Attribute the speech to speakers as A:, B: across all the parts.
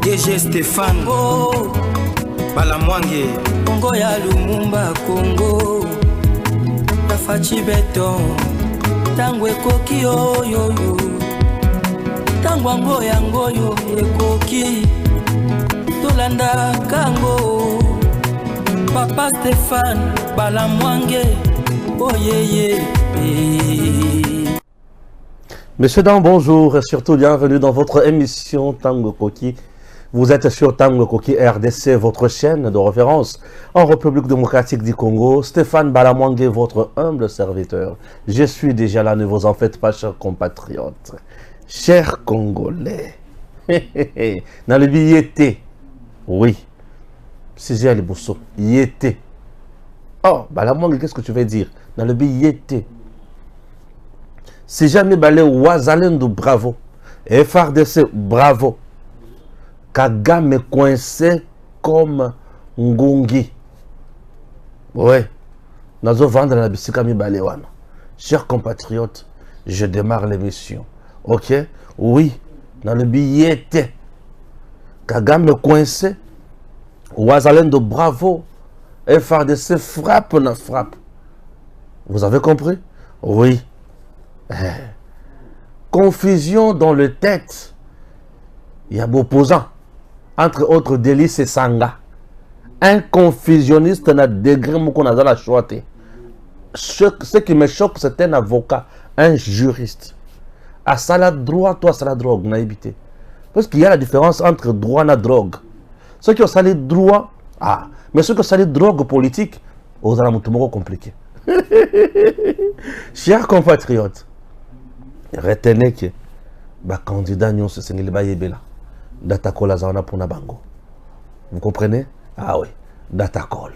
A: DG Stéphane Balamwange
B: Congo ya Lumumba Congo Tafachi Beton Tango ekoki oyo Tango ango yango yo ekoki Tolanda kango Papa Stéphane Balamwange Oh yeah.
C: Messieurs, dames, bonjour et surtout bienvenue dans votre émission Tango Koki. Vous êtes sur Tango Koki RDC, votre chaîne de référence en République démocratique du Congo. Stéphane Balamwange, votre humble serviteur. Je suis déjà là, ne vous en faites pas, chers compatriotes. Chers Congolais. Dans le billet, oui. Si j'ai les bousseaux, yété. Oh, Balamwange, qu'est-ce que tu veux dire? Dans le billet, si jamais balé Wazalendo, bravo. FRDC, bravo. Kagame coincé comme Ngungi. Ouais. Nous allons vendre la bicyclette Baléwana. Chers compatriotes, je démarre l'émission. Ok? Oui. Dans le billet, Kagame coincé. Wazalendo, bravo. FRDC, frappe, na frappe. Vous avez compris? Oui. Confusion dans le tête. Il y a opposant. Entre autres, Délice et Sanga. Un confusionniste n'a degré qu'on a dans la choité. Ce qui me choque, c'est un avocat, un juriste. À ça la droit, toi, ça la drogue, n'a évité. Parce qu'il y a la différence entre droit et drogue. Ceux qui ont salé droit, mais ceux qui ont salé drogue politique, vous allez tout compliqué. Chers compatriotes, retenez que le candidat Nyon se sengi ba yebela datakol azana pour Nabango. Vous comprenez? Ah oui, datakol.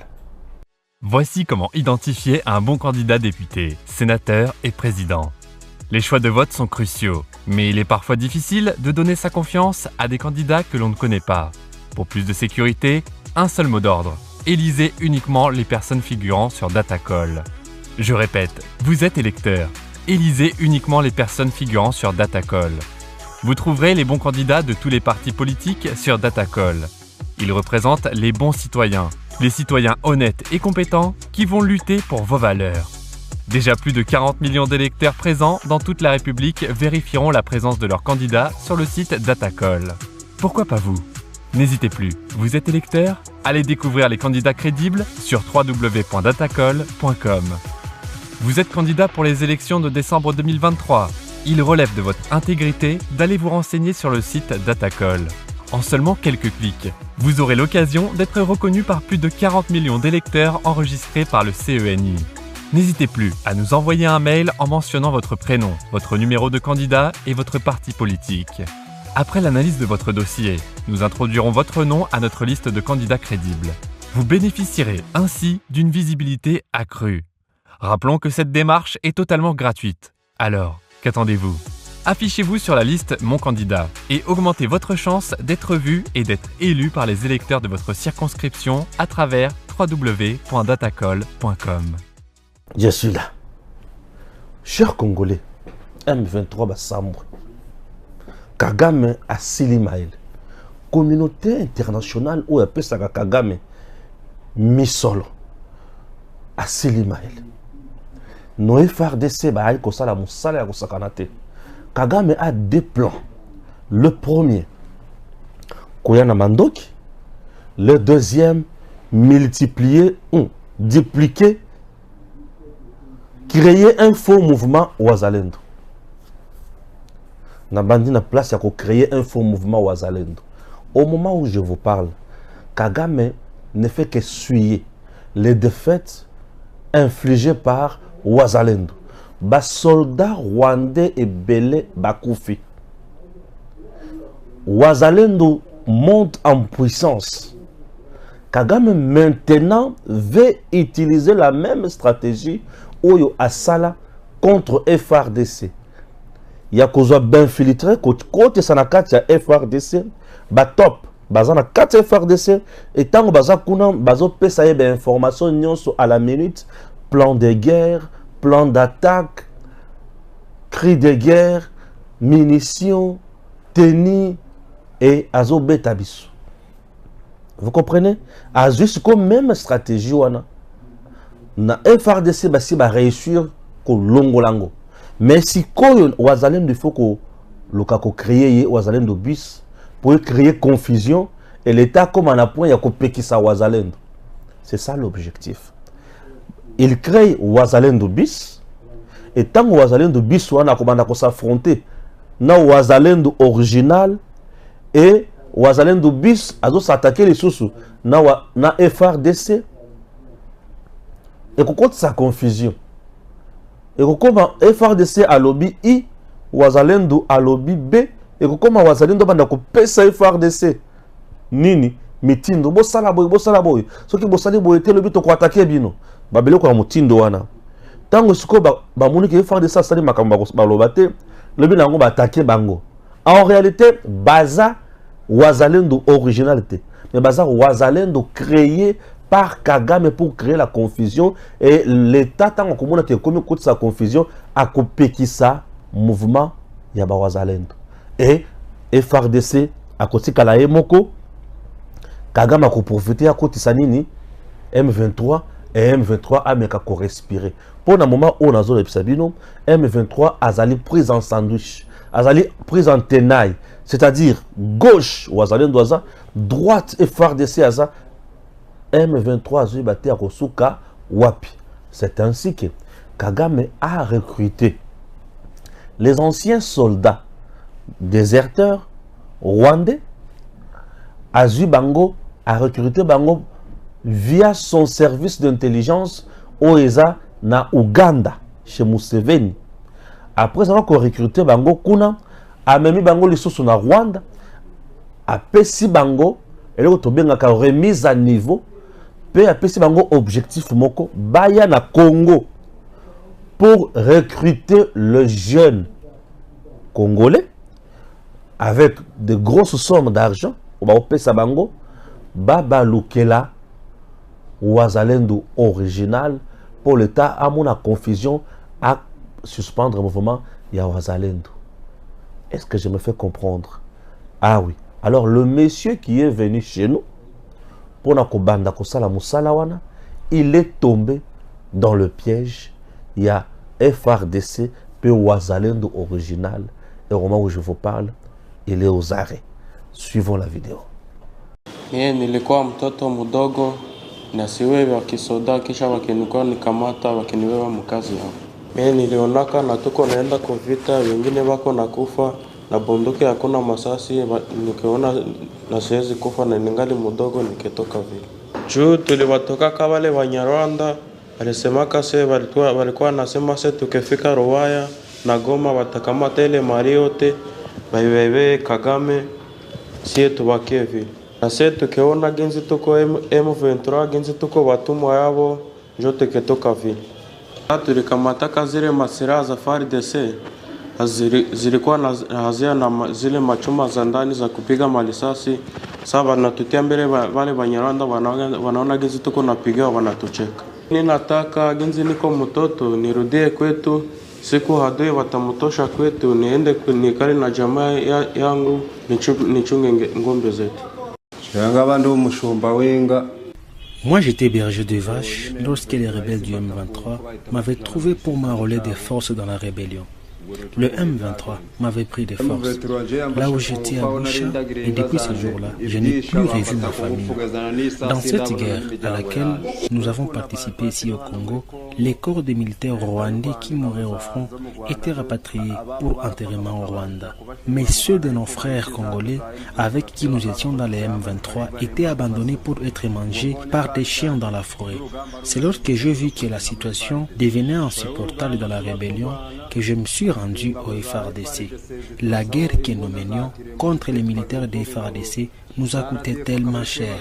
D: Voici comment identifier un bon candidat député, sénateur et président. Les choix de vote sont cruciaux, mais il est parfois difficile de donner sa confiance à des candidats que l'on ne connaît pas. Pour plus de sécurité, un seul mot d'ordre. Élisez uniquement les personnes figurant sur Datacall. Je répète, vous êtes électeur. Élisez uniquement les personnes figurant sur Datacall. Vous trouverez les bons candidats de tous les partis politiques sur Datacall. Ils représentent les bons citoyens, les citoyens honnêtes et compétents qui vont lutter pour vos valeurs. Déjà plus de 40 millions d'électeurs présents dans toute la République vérifieront la présence de leurs candidats sur le site Datacall. Pourquoi pas vous? N'hésitez plus, vous êtes électeur? Allez découvrir les candidats crédibles sur www.datacall.com. Vous êtes candidat pour les élections de décembre 2023. Il relève de votre intégrité d'aller vous renseigner sur le site Datacall. En seulement quelques clics, vous aurez l'occasion d'être reconnu par plus de 40 millions d'électeurs enregistrés par le CENI. N'hésitez plus à nous envoyer un mail en mentionnant votre prénom, votre numéro de candidat et votre parti politique. Après l'analyse de votre dossier, nous introduirons votre nom à notre liste de candidats crédibles. Vous bénéficierez ainsi d'une visibilité accrue. Rappelons que cette démarche est totalement gratuite. Alors, qu'attendez-vous? Affichez-vous sur la liste Mon candidat et augmentez votre chance d'être vu et d'être élu par les électeurs de votre circonscription à travers www.datacall.com.
C: Je suis là. Chers Congolais, M23 Bassambre. Kagame a Silimaël. Communauté internationale où appelle ça Kagame Misolo a Silimaël. No FRDC ba ay ko sala musala ya kosakanate. Kagame a deux plans. Le premier, Koyana Mandoki. Le deuxième, multiplier, dupliquer, créer un faux mouvement Wazalendo. Nabandi na place à créer un faux mouvement Wazalendo. Au moment où je vous parle, Kagame ne fait que suyer les défaites infligées par Wazalendo. Bas soldats rwandais et belé bakoufi. Wazalendo monte en puissance. Kagame maintenant veut utiliser la même stratégie Oyo Asala contre FRDC. Il y a qu'on soit bien filtré, côté Sanakati ya FRDC, ba top, bazana 4 FRDC, et tant que bazakuna, bazo pesa yebe information nyonso à la minute, plan de guerre, plan d'attaque, cri de guerre, munitions, tennis, et azo betabiso. Vous comprenez? Azo c'est comme même stratégie wana. Na FRDC basi ba réussir ko longo lango. Mais si koyo wazalendo il faut ko loka ko créer wazalendo bis pour créer confusion et l'état comme en a point ya ko pekisa wazalendo. C'est ça l'objectif. Il crée wazalendo bis et tant wazalendo bis wana ko banda ko s'affronter na wazalendo original et wazalendo bis azo s'attaquer les sous na FRDC. Et qu'on sa confusion. Et qu'on FRDC à lobby I, wazalendo à lobby B, et qu'on wazalendo banda ko pesa FRDC. Nini, mitindo, bo sala boy. Ce qui bo sali boy te lobby to ko attaquer bino. Ba bele ko mutindo wana. Tango siko ba moni ke FRDC sali makamba ba lobate, lobby nango ba attaquer bango. En réalité, baza wazalendo originalité. Mais baza wazalendo créé par Kagame pour créer la confusion et l'État tant qu'on a comme écoute sa confusion a coupé qui ça mouvement yaba wazalendo et FRDC à côté kalae moko Kagame a profité à côté sanini M23 et M23 a meka ko respirer pour un moment où on a zone ebisabino M23 azali prise en sandwich azali prise en tenaille c'est-à-dire gauche wazalendo aza droite FRDC aza M23 Zuibate à Kosuka Wapi. C'est ainsi que Kagame a recruté les anciens soldats déserteurs rwandais. Azubango a recruté Bango via son service d'intelligence OESA na Uganda chez Museveni. Après avoir recruté Bango Kuna, a même Bango les sous na Rwanda, a Pessi Bango et le a remise à niveau. PAPC bango objectif moko baya na Congo pour recruter le jeune congolais avec de grosses sommes d'argent au PAPC bango baba lukela wazalendo original pour l'état à mon confusion à suspendre le mouvement ya wazalendo. Est-ce que je me fais comprendre? Ah oui. Alors le monsieur qui est venu chez nous pour nakobanda kosala musala wana, il est tombé dans le piège. Il y a FRDC pe wazalendo original et au moment où je vous parle, il est aux arrêts. Suivons la vidéo.
A: Nilikuwa mtoto mdogo na siwe wa kisoda kisha wakinikuwa nikamata wakiniwewa mkazi yao. Mimi nilionaka na tuko naenda kwa vita, wengine wako nakufa na bunduki hakuna masasi, nikiona na siwezi kufa na ningali mdogo nikitoka vile. Juu tuliwatoka kwa wale Wanyarwanda, alisemaka se walikuwa nasema se tukifika Ruwaya na Goma watakamata ile Mariote, baiwewe Kagame, sie tubakie vile. Na se tukiona genzi tuko M23, genzi tuko watumwa yao, njo tukitoka vile. Tulikamata zile masira za FARDC, zilikuwa na hazia na zile machuma za ndani za kupiga malisasi. Sasa wanatutia mbele wale Banyarwanda, wanaona genzi tuko napiga wanatucheka. Ninataka genzi niko mtoto nirudie kwetu, siku hadui watamutosha kwetu, niende nikali na jamaa yangu nichunge ngombe zetu.
E: Moi j'étais berger de vaches lorsque les rebelles du M23 m'avaient trouvé pour m'enrôler des forces dans la rébellion. Le M23 m'avait pris des forces, là où j'étais à Boucha, et depuis ce jour-là, je n'ai plus revu ma famille. Dans cette guerre à laquelle nous avons participé ici au Congo, les corps des militaires rwandais qui mouraient au front étaient rapatriés pour enterrement au Rwanda. Mais ceux de nos frères congolais avec qui nous étions dans les M23 étaient abandonnés pour être mangés par des chiens dans la forêt. C'est lorsque j'ai vu que la situation devenait insupportable dans la rébellion que je me suis rendu au FARDC. La guerre que nous menions contre les militaires des FARDC nous a coûté tellement cher,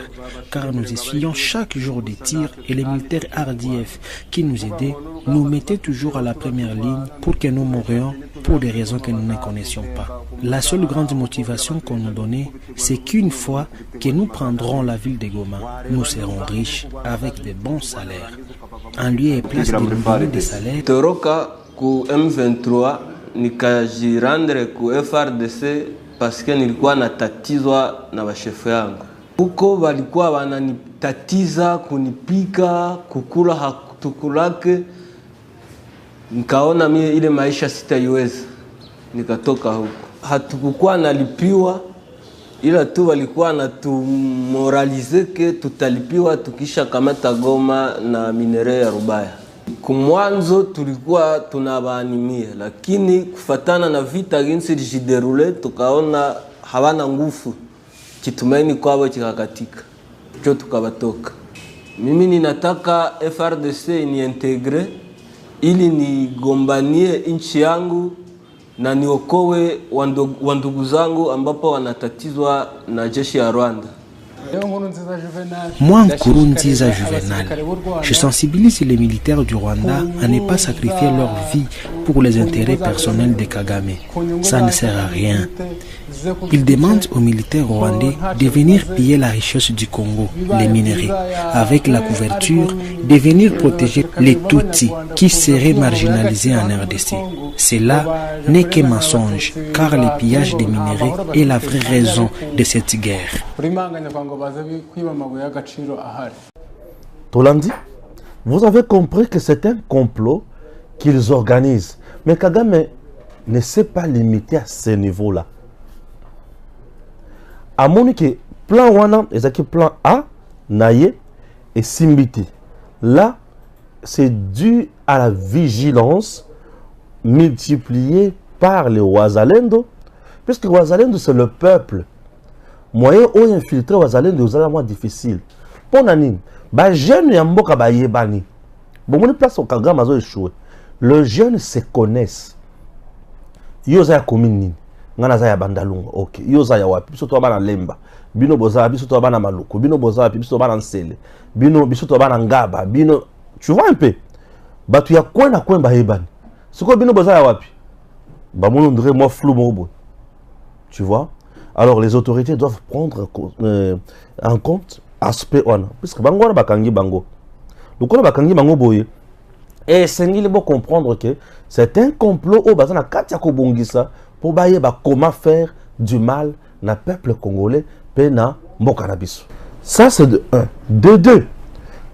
E: car nous essuyions chaque jour des tirs et les militaires RDF qui nous aidaient nous mettaient toujours à la première ligne pour que nous mourions pour des raisons que nous ne connaissions pas. La seule grande motivation qu'on nous donnait, c'est qu'une fois que nous prendrons la ville de Goma, nous serons riches avec de bons salaires. En lieu et place de nous donner des salaires,
A: ku M23 nikajirandre ku FRDC
F: paske nilikuwa natatizwa na bashefu yangu. Huko walikuwa wananitatiza kunipika, kukula hatukulake. Nikaona mimi ile maisha sitaiweza. Nikatoka huko. Hatukukuwa nalipiwa, ila tu walikuwa natumoralize ke tutalipiwa tukisha kamata Goma na minere ya Rubaya. Kumwanzo tulikuwa tunabaanimia, lakini kufatana na vita jinsi lijiderule tukaona hawana nguvu. Kitumaini kwao kikakatika. Cho tukabatoka. Mimi ninataka FRDC niintegre ili nigombanie nchi yangu na niokoe wandugu ambapo wanatatizwa na jeshi ya Rwanda.
E: Moi, Nkurunziza Juvenal, je sensibilise les militaires du Rwanda à ne pas sacrifier leur vie pour les intérêts personnels de Kagame. Ça ne sert à rien. Il demande aux militaires rwandais de venir piller la richesse du Congo, les minerais, avec la couverture, de venir protéger les Tutsis qui seraient marginalisés en RDC. Cela n'est que mensonge, car le pillage des minerais est la vraie raison de cette guerre.
C: Tolandi, vous avez compris que c'est un complot qu'ils organisent. Mais Kagame ne s'est pas limité à ce niveau-là. À mon que plan wana, ezaki plan A, naye et simbiti. Là, c'est dû à la vigilance multipliée par les Wazalendo, puisque Wazalendo c'est le peuple. Moyen ou infiltrer Wazalendo c'est moins difficile. Pour nani, ba jeune yamboka ba yebani. Bon, on place au Kagame azo échoué. Les jeunes se connaissent. Yo za commune ngana za ya bandalunga. OK. Yo za ya wapi? Biso to bana lemba. Bino boza biso to bana maluku. Bino boza biso to bana nsele. Bino biso to bana ngaba. Bino tu vois un peu. Batu ya kwenda kwemba hebani. Siko bino boza ya wapi? Ba mon André moi flou mobo. Tu vois? Alors les autorités doivent prendre en compte aspect on. Puisque bango na bakangi bango. Lokona bakangi bango boye. Et c'est il faut comprendre que c'est un complot au bazana katia ko bongisa pour baye ba comment faire du mal na peuple congolais pena mboka na biso. Ça c'est de 1. De 2.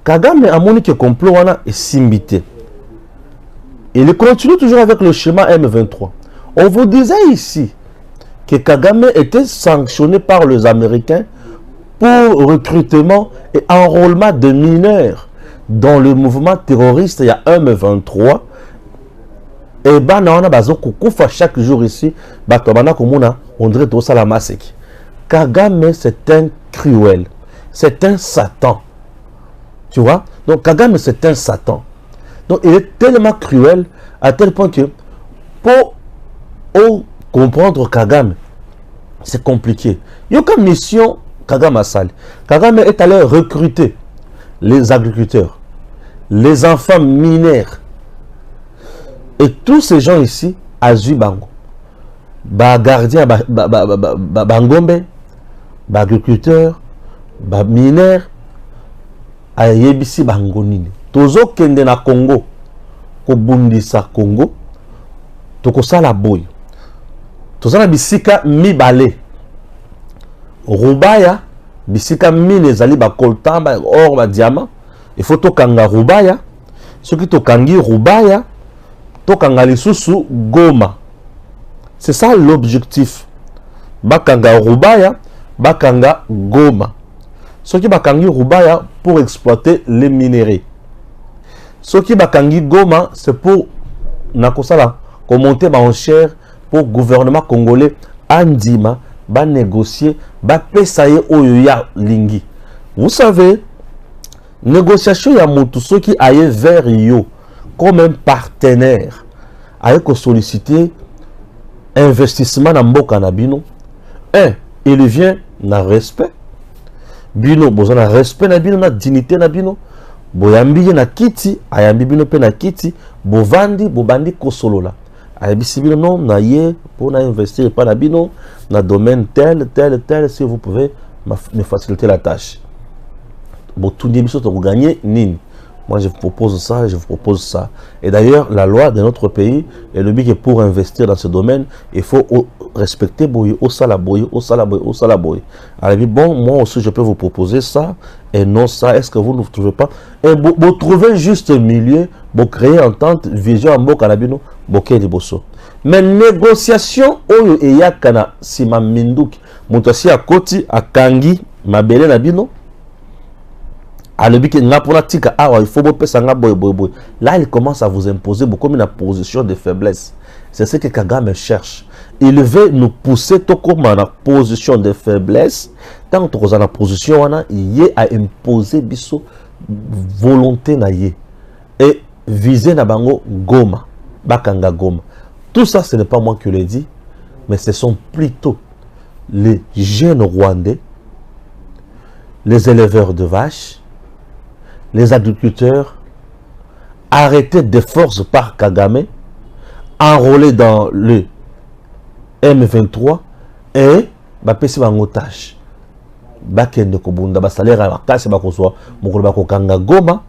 C: Kagame a moni que complot wana est simbité. Il continue toujours avec le schéma M23. On vous disait ici que Kagame était sanctionné par les Américains pour recrutement et enrôlement de mineurs dans le mouvement terroriste. Il y a M23 et ben on a besoin qu'on chaque jour ici batobana komuna André Tosala Maseki. Kagame c'est un cruel, c'est un Satan, tu vois. Donc Kagame c'est un Satan. Donc il est tellement cruel à tel point que pour comprendre Kagame c'est compliqué. Il y a comme mission Kagame Asali. Kagame est allé recruter les agriculteurs, les enfants mineurs et tous ces gens ici à Zubango, ba gardien, ba ngombe, ba agriculteur, ba mineur, a yebisi bangonini. Tozo kende na Congo, ko bundisa Congo, toko sala boy. Tozana bisika mibale. Rubaya, bisika mine zali ba coltan, ba or, ba diamant. Il faut tokanga Rubaya. Ce qui tokangi Rubaya, tokanga lisusu Goma. C'est ça l'objectif. Bakanga Rubaya, bakanga Goma. Ce qui bakangi Rubaya pour exploiter les minéraux. Ce qui bakangi Goma, c'est pour nakosala monter ma enchère pour le gouvernement congolais andima ba négocier ba pesaye oyoya lingi. Vous savez, négociation ya mutu soki aye vers yo comme un partenaire aye ko solliciter investissement na mboka na bino. Il vient na respect bino, bozana respect na bino, na dignité na bino, boyambi na kiti ayambi bino pe na kiti, bovandi bobandi kosolola ayabisi bino non na ye pour investir pas na bino na domaine tel si vous pouvez me faciliter la tâche. Botundi biso to gagner nini Moi, je vous propose ça et je vous propose ça. Et d'ailleurs, la loi de notre pays est le but que pour investir dans ce domaine, il faut respecter Boye, au Salaboye, au Salaboye, au Salaboye. Alors, bon, moi aussi, je peux vous proposer ça et non ça. Est-ce que vous ne trouvez pas? Et vous trouvez juste milieu, vous créez entente, vision en boka labino, boké de bosso. Mais négociation, oyo et yakana, si ma minduk, moutasi à koti, à kangi, ma belle labino. Là, il commence à vous imposer beaucoup une position de faiblesse. C'est ce que Kagame cherche. Il veut nous pousser tout comme en position de faiblesse. Tant que vous en position, il y a à imposer biso volonté na ye et viser na bango Goma, Bakanga Goma. Tout ça, ce n'est pas moi qui le dis, mais ce sont plutôt les jeunes Rwandais, les éleveurs de vaches, les agriculteurs arrêtés de force par Kagame, enrôlés dans le M23 et bapesi en otage. Bakende kobunda basalaire à kasi bakozwa mukolo bakokanga Goma,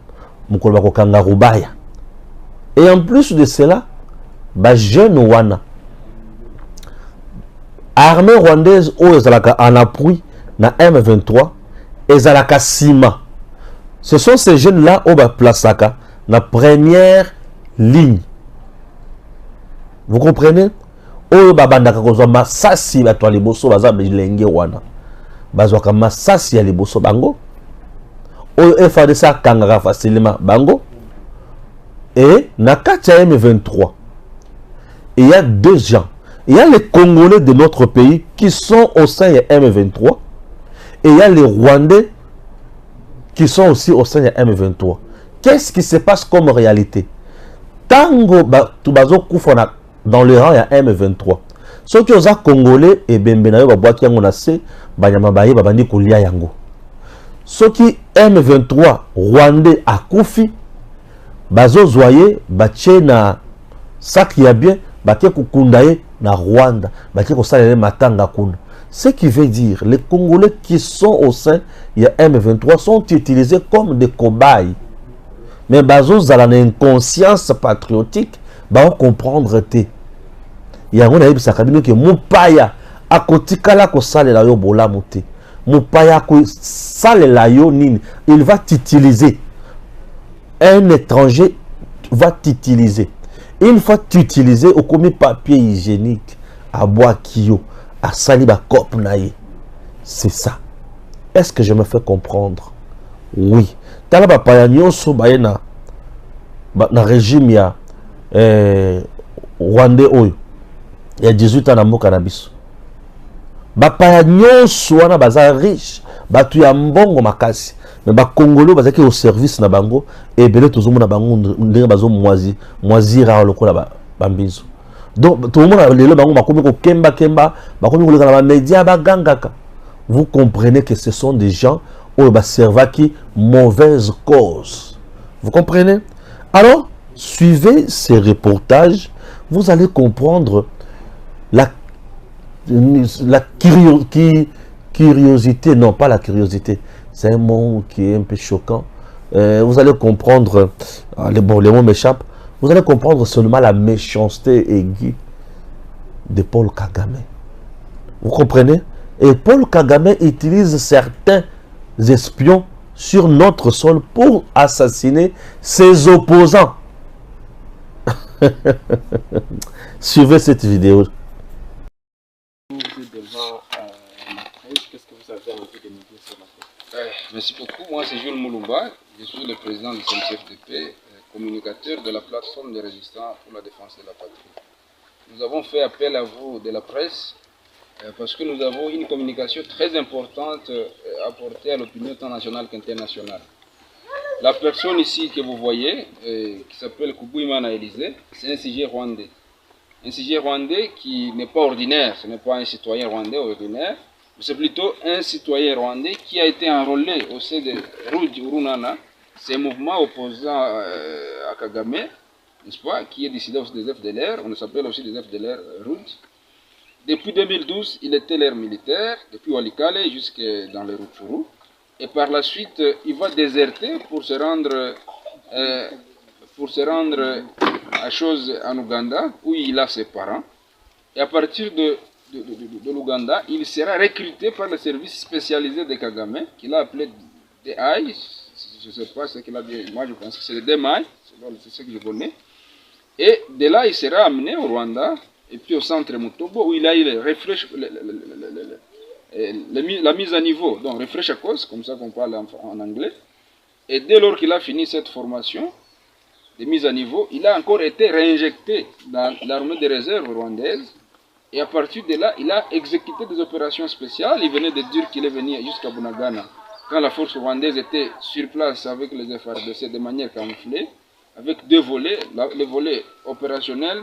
C: mukolo bakokanga Rubaya. Et en plus de cela, ba jeune wana armée rwandaise o ezalaka en appui na M23 ezalaka sima. Ce sont ces jeunes-là au Plasaka, la première ligne. Vous comprenez? Oyo babandaka kozwa masasi bato liboso baza bilenge wana. Bazwaka masasi ya liboso bango. Oyo FARDC kangaka facilement bango. Et na kati ya M23, il y a deux gens. Il y a les Congolais de notre pays qui sont au sein de M23 et il y a les Rwandais qui sont aussi au sein de M23. Qu'est-ce qui se passe comme réalité? Tango Tubazo Koufona dans le rang, il y a M23. Ceux qui ont Congolais et Bembenayo Babouaki Yangonase, Banyamabaye Babandi Koulia Yango. Ceux qui M23 Rwandais à Koufi, Bazo Zoye, Baché na Saki ya bien, Baké Kukundaye na Rwanda, Baké Kosalele Matanga Kuna. Ce qui veut dire, les Congolais qui sont au sein de M23 sont utilisés comme des cobayes. Mais Bazo Zala une conscience patriotique, va comprendre te. Il y a un aïe sakabino que Mupaya a kotikala ko sale la yo bola mute. Mupaya ko sale la yo nini. Il va t'utiliser. Un étranger va t'utiliser. Une fois t'utiliser, au commis papier hygiénique, à bois kio. À Saliba Kop Naye. C'est ça. Est-ce que je me fais comprendre? Oui. Talaba Payanyo Sobayena na régime ya Rwandais Oyo. Il y a 18 ans na cannabis. Bapayanyo Soana baza riche. Batu ya mbongo makasi. Mais ba Congolais bazaki au service na bango. Et belé tozumu na bango ndenge bazo moisi ra lokola bambizo. Donc tout le monde a le bango makomi ko kemba makomi ko la média bagangaka. Vous comprenez que ce sont des gens où ba serva qui mauvaise cause. Vous comprenez? Alors, suivez ces reportages, vous allez comprendre la curiosité, non pas la curiosité, c'est un mot qui est un peu choquant. Vous allez comprendre, les mots m'échappent. Vous allez comprendre seulement la méchanceté aiguë de Paul Kagame. Vous comprenez? Et Paul Kagame utilise certains espions sur notre sol pour assassiner ses opposants. Suivez cette vidéo.
G: Qu'est-ce que vous avez envie de nous dire sur la paix? Merci beaucoup. Moi, c'est Jules Moulumba. Je suis le président du CNCFDP, communicateur de la plateforme des résistants pour la défense de la patrie. Nous avons fait appel à vous de la presse parce que nous avons une communication très importante à apporter à l'opinion tant nationale qu'internationale. La personne ici que vous voyez, qui s'appelle Kubuimana Élysée, c'est un sujet rwandais. Un sujet rwandais qui n'est pas ordinaire, ce n'est pas un citoyen rwandais ordinaire, mais c'est plutôt un citoyen rwandais qui a été enrôlé au sein de Rudi Urunana, c'est un mouvement opposant à Kagame, n'est-ce pas, qui est décidé aussi des FDLR, on s'appelle aussi des FDLR Rud. Depuis 2012, il était l'air militaire, depuis Walikale jusqu'à dans le Rutshuru. Et par la suite, il va déserter pour se rendre pour se rendre à chose en Ouganda, où il a ses parents. Et à partir de l'Ouganda, il sera recruté par le service spécialisé de Kagame, qu'il a appelé DAI. Je ne sais pas ce qu'il a dit, moi je pense que c'est le DMAI, c'est ce que je connais. Et de là, il sera amené au Rwanda, et puis au centre Mutobo, où il a eu la mise à niveau, donc refresh à cause, comme ça qu'on parle en anglais. Et dès lors qu'il a fini cette formation de mise à niveau, il a encore été réinjecté dans l'armée de réserve rwandaise. Et à partir de là, il a exécuté des opérations spéciales. Il venait de dire qu'il est venu jusqu'à Bunagana, quand la force rwandaise était sur place avec les FARDC de manière camouflée, avec deux volets, le volet opérationnel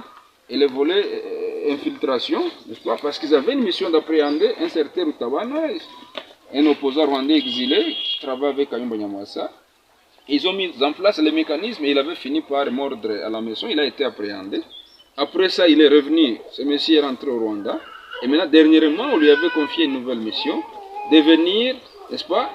G: et le volet infiltration, n'est-ce pas? Parce qu'ils avaient une mission d'appréhender un certain Mutawana, un opposant rwandais exilé qui travaille avec Kayumba Nyamwasa. Ils ont mis en place les mécanismes et il avait fini par mordre à la maison. Il a été appréhendé. Après ça, il est revenu, ce monsieur est rentré au Rwanda. Et maintenant, dernièrement, on lui avait confié une nouvelle mission, de venir, n'est-ce pas,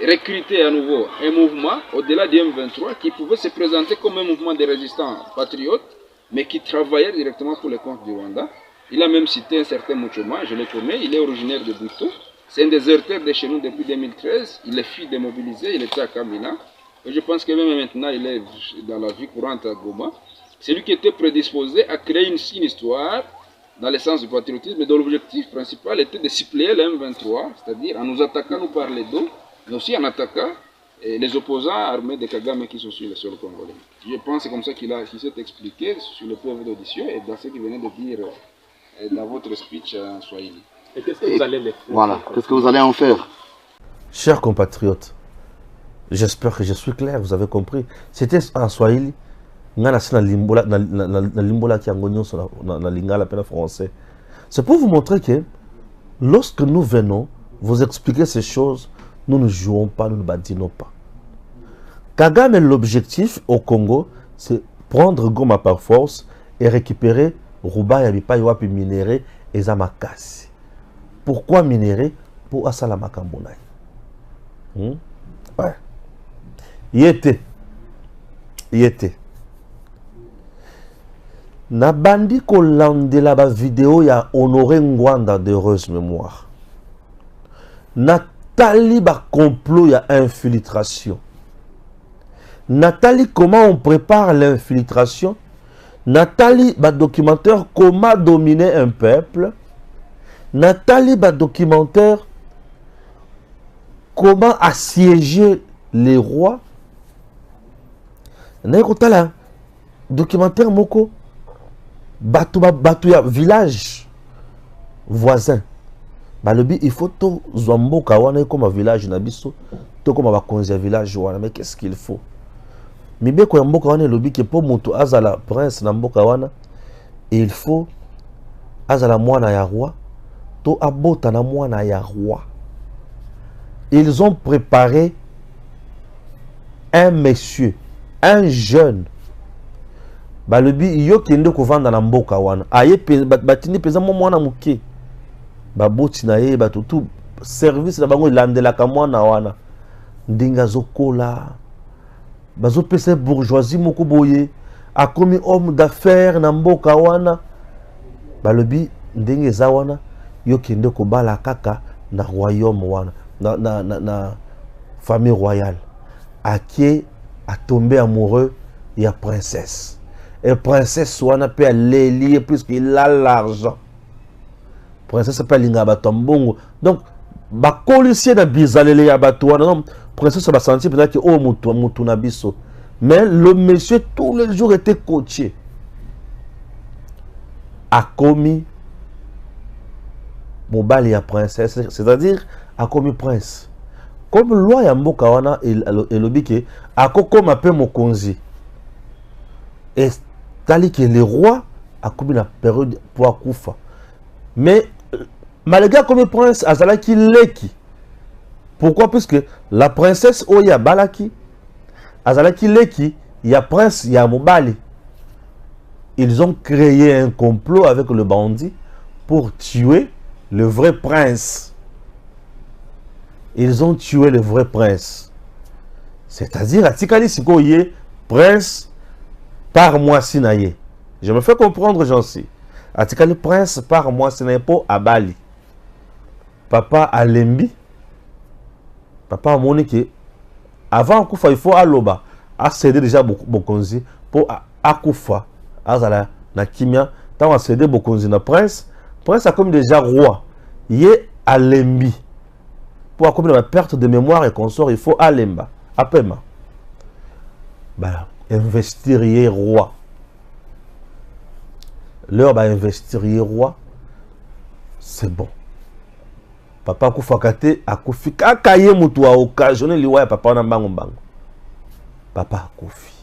G: recruter à nouveau un mouvement au-delà du M23 qui pouvait se présenter comme un mouvement de résistants patriotes, mais qui travaillait directement pour les comptes du Rwanda. Il a même cité un certain Muchoma, je le connais, il est originaire de Buto. C'est un déserteur de chez nous depuis 2013. Il est fui démobilisé, il était à Kamina. Et je pense que même maintenant, il est dans la vie courante à Goma. C'est lui qui était prédisposé à créer une histoire dans le sens du patriotisme, mais dont l'objectif principal était de suppléer le M23, c'est-à-dire en nous attaquant nous par les dos, mais aussi en attaquant les opposants armés de Kagame qui sont sur le sol congolais. Je pense que c'est comme ça qu'il s'est expliqué sur le PV d'audition et dans ce qu'il venait de dire dans votre speech en Swahili.
H: Et qu'est-ce que vous allez faire?
I: Voilà, qu'est-ce que vous allez en faire?
C: Chers compatriotes, j'espère que je suis clair, vous avez compris. C'était en Swahili. C'est pour vous montrer que lorsque nous venons vous expliquer ces choses, nous ne jouons pas, nous ne badinons pas. Kagame, l'objectif au Congo, c'est prendre Goma par force et récupérer Ruba Yabipa Yoapi minéré et Zamakasi. Pourquoi minérer? Pour Asala Makambonai. Ouais. Y était. Na bandi kolandela ba vidéo ya Honoré Ngwanda d'heureuse mémoire. Nathalie ba complot ya infiltration. Nathalie comment on prépare l'infiltration. Nathalie ba documentaire comment dominer un peuple. Nathalie ba documentaire comment assiéger les rois. Naikotala documentaire moko Batouya village voisin. Balobi il faut tout Zwamboka wana comme un village nabiso, tout comme un konzia village wana, mais qu'est-ce qu'il faut? Mibeko ya mboka wana lobi que pour mutu azala prince na mboka wana, il faut azala mwana ya roi, to abota na mwana ya roi. Ils ont préparé un monsieur, un jeune. Balobi yo kende kovanda na mboka wana aye batini peza mwana muke baboti na ye batutu service na bango landelaka mwana wana ndinga zokola bazo pesa bourgeoisie moko boye akomi homme d'affaires na mboka wana balobi ndenge za wana yo kende kobala kaka na royaume wana na famille royale akie a tombé amoureux ya princesse. Et princesse wana peut aller lier puisqu'il a l'argent. Princesse peut aller à Batombongo. Donc, ba policier na bizalele ya batouana. Non, princesse va sentir peut-être que oh mutu na biso. Mais le monsieur tous les jours était coaché. A commis mobile ya princesse, c'est-à-dire a commis prince. Comme loi ya mboka wana et le bique a comme un peu mokonzi. Et tali que le roi a commis la période pour Akoufa. Mais malgré comme prince azalaki leki. Pourquoi? Puisque la princesse Oya Balaki azalaki leki, il y a prince, il y a mobali. Ils ont créé un complot avec le bandit pour tuer le vrai prince. Ils ont tué le vrai prince. C'est-à-dire, atikali sikoye, prince, par moi sinaye. Je me fais comprendre, j'en sais. Atikali prince, par moi sinaye, pour abali. Papa alembi. Papa a monique. Avant Koufa, il faut aloba. A cédé déjà Bokonzi pour Akoufa. Azala, na kimia. Tant a cédé Bokonzi na prince. Prince a comme déjà roi. Yé alembi. Pour accomplir la perte de mémoire et consort, il faut alemba. Apema. Bah, investir yé roi. L'heure va investir yé roi. C'est bon. Papa Koufa Kate a Koufi. Kakaye mutu a occasionné liwa papa na bango bango. Papa Koufi.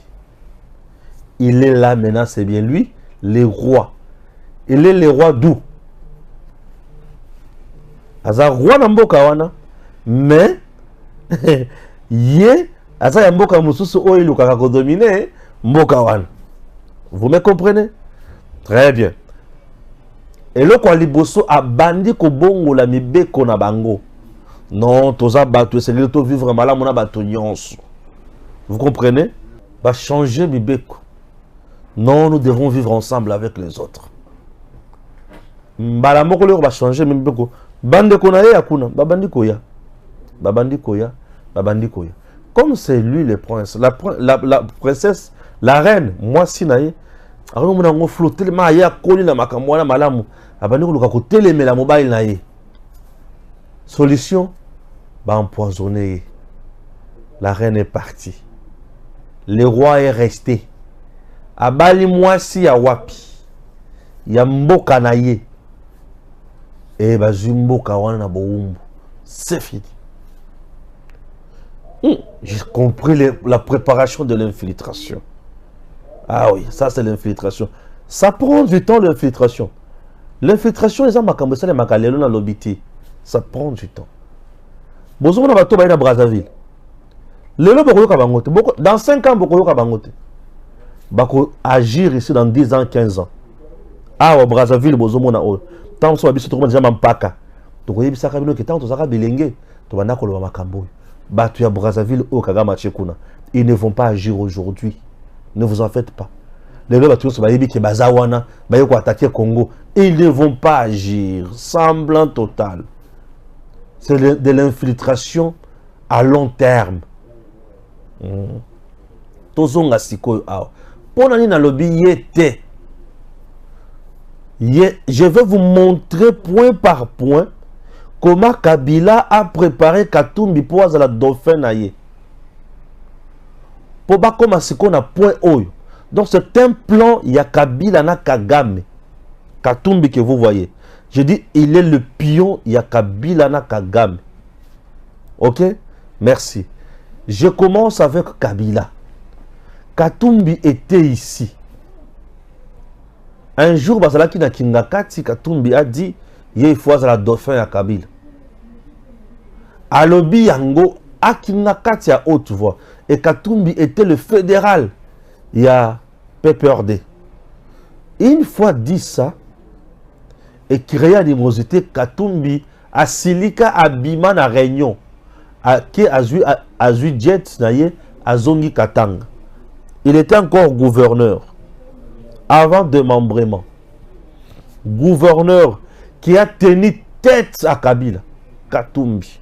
C: Il est là maintenant, c'est bien lui, le roi. Il est le roi d'où? Aza roi na mboka wana. Mais yé aza ya mboka mususu oyo lukaka ko dominer mboka wana. Vous me comprenez? Très bien. Et le quoi liboso a bandi ko bongo la mibeko na bango. Non, toza bato c'est le to vivre mala mona bato nyonso. Vous comprenez? Va changer mibeko. Non, nous devons vivre ensemble avec les autres. Mbala moko le va changer mibeko. Bande kona ye akuna, babandi koya. Babandi koya, babandi koya. Comme c'est lui le prince, la princesse, la reine, moi sinaye. Alors on a flotté tellement ya koli na makambo na malamu. Abandi ko luka ko telemela mobile na ye. Solution, ba empoisonner. La reine est partie. Le roi est resté. Abali mwasi ya wapi. Ya mboka na ye. Et ba mboka wana na boumbu. C'est fini. J'ai compris la préparation de l'infiltration. Ah oui, ça c'est l'infiltration. Ça prend du temps l'infiltration. L'infiltration, les gens m'ont les makalelo na lobiti. Ça prend du temps. Bozo na bato ba na Brazzaville. Lelo boko yoka bangote. Dans 5 ans boko yoka bangote. Bako agir ici dans 10 ans, 15 ans. Ah au Brazzaville bozo mona o. Tant so biso to ko déjà mampaka. To ko yebisa ka bino ke tant to zaka bilenge. To bana ko lo makambo. Batu ya Brazzaville au Kagama Tchekuna. Ils ne vont pas agir aujourd'hui. Ne vous en faites pas. Les gens qui sont bazawana, qui ont attaqué Congo, ils ne vont pas agir. Semblant total. C'est de l'infiltration à long terme. Tozonga siko awa. Ponani na lobby yete. Je vais vous montrer point par point comment Kabila a préparé Katumbi pour la dauphin naïe. Pour pas commencer qu'on a point oyo. Donc c'est un plan, il y a Kabila na Kagame. Katumbi que vous voyez. Je dis, il est le pion, il y a Kabila na Kagame. Ok? Merci. Je commence avec Kabila. Katumbi était ici. Un jour, Bazalaki na Kingakati, Katumbi a dit, il faut la dauphin à Kabila. Alobi yango, a Kingakati à haute voix. Et Katumbi était le fédéral. Il y a PPRD. Une fois dit ça, et créé l'animosité, Katumbi a Silika Abima na Réunion, qui a eu jet naye à Zongi Katanga. Il était encore gouverneur avant démembrement. Gouverneur qui a tenu tête à Kabila, Katumbi.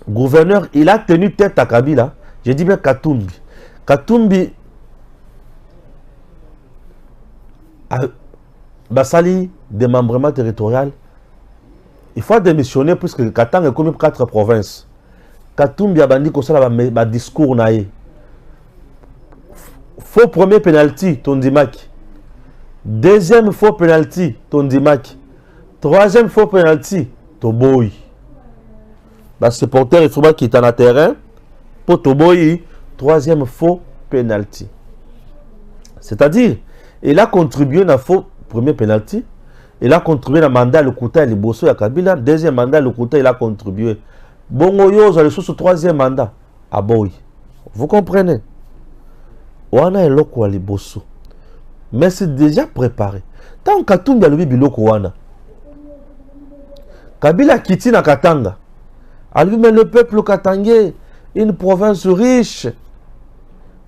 C: Gouverneur, il a tenu tête à Kabila. J'ai dit bien Katumbi. Katumbi a Basali, démembrement territorial. Il faut démissionner puisque Katanga est comme 4 provinces. Katumbi a bandi comme ça ba discours naïe. Faux premier penalty, Tondimaki. Deuxième faux penalty, Tondimaki. Troisième faux penalty, Toboy. Le supporter il faut qu'il est en terrain pour Toboy. Troisième faux penalty. C'est-à-dire, il a contribué à faux premier penalty. Il a contribué à mandat le Kouta et le Bosso à Kabila. Deuxième mandat le Kouta, il a contribué. Bongo yo, vous allez sur ce troisième mandat à Boy. Vous comprenez? Wana est loko à Bosso. Mais c'est déjà préparé. Tant Katumbi a le biloko wana. Kabila kiti na Katanga. Alors, mais le peuple katangé, une province riche,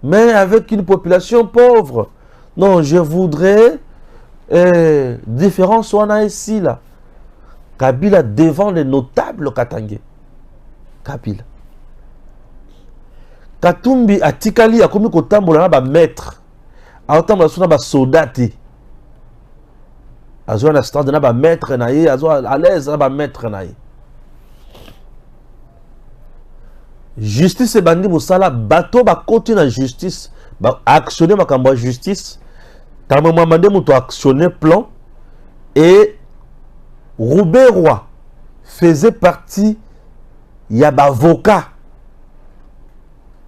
C: mais avec une population pauvre. Non, je voudrais différence wana ici là. Kabila devant les notables Katangé. Kabila. Katumbi atikali akomi kotambola na ba maître. Aotambola suna ba soldati. Azo na stade na ba maître na ye, azo à l'aise na ba maître na ye. Justice et bandi musala bato ba koti na justice, ba actionner makambo justice. Tamo mamande muto actionner plan et Robert Roy faisait partie ya ba avocat.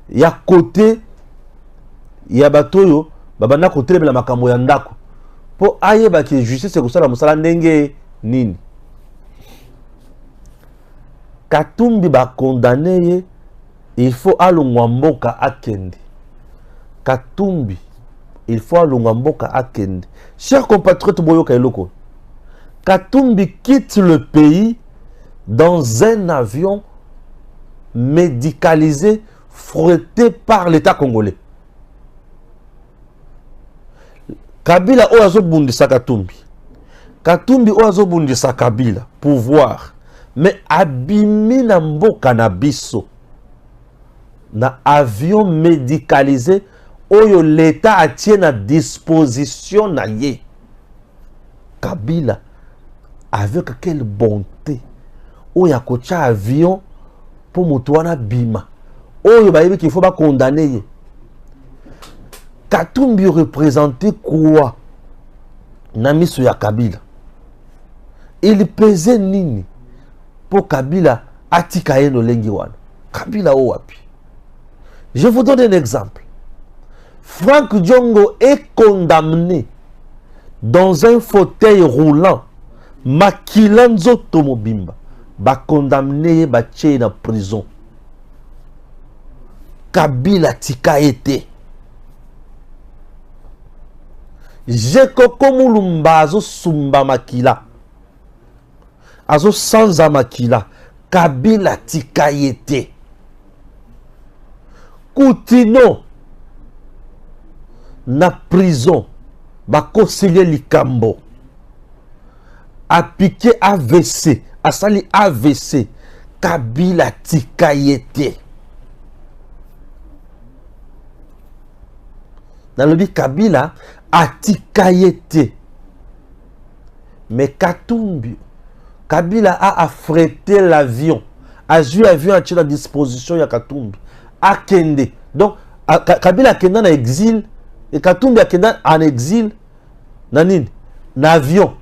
C: Ya côté ya batoyo babanda côté la makambo ya ndako po aye ba ki justice ko sala musala ndenge nini. Katumbi ba condamné ye, il faut alongwa mboka akende. Katumbi il faut alongwa mboka akende. Chers compatriotes boyoka eloko, Katumbi quitte le pays dans un avion médicalisé fretté par l'État congolais. Kabila oazo bundisa Katumbi. Katumbi oazo bundisa Kabila pouvoir. Mais abimi na mboka na biso na avion médicalisé oyo l'État a tient à disposition na ye. Kabila avec quelle bonté oyo akocha avion pour mutuana bima. Oyo bayebi qu'il faut pas condamner. Katumbi représentait quoi? Namiso ya Kabila. Il pesait nini pour Kabila atika no lengi wana. Kabila o wapi? Je vous donne un exemple. Frank Diongo est condamné dans un fauteuil roulant. Makilanzo Tomobimba. Ba condamné ba tche na prison. Kabila tika été. Jekoko mulumba azo sumba makila. Azo sanza makila. Kabila tika été. Koutino na prison. Ba conseiller likambo. A piqué AVC. A sali AVC. Kabila tika été. Dans le dit Kabila a tikayete. Mais Katumbi, Kabila a affrété l'avion. A joué l'avion à disposition de Katumbi. A kende. Donc, Kabila a kende en exil. Et Katumbi a kende en exil. Nanine, l'avion.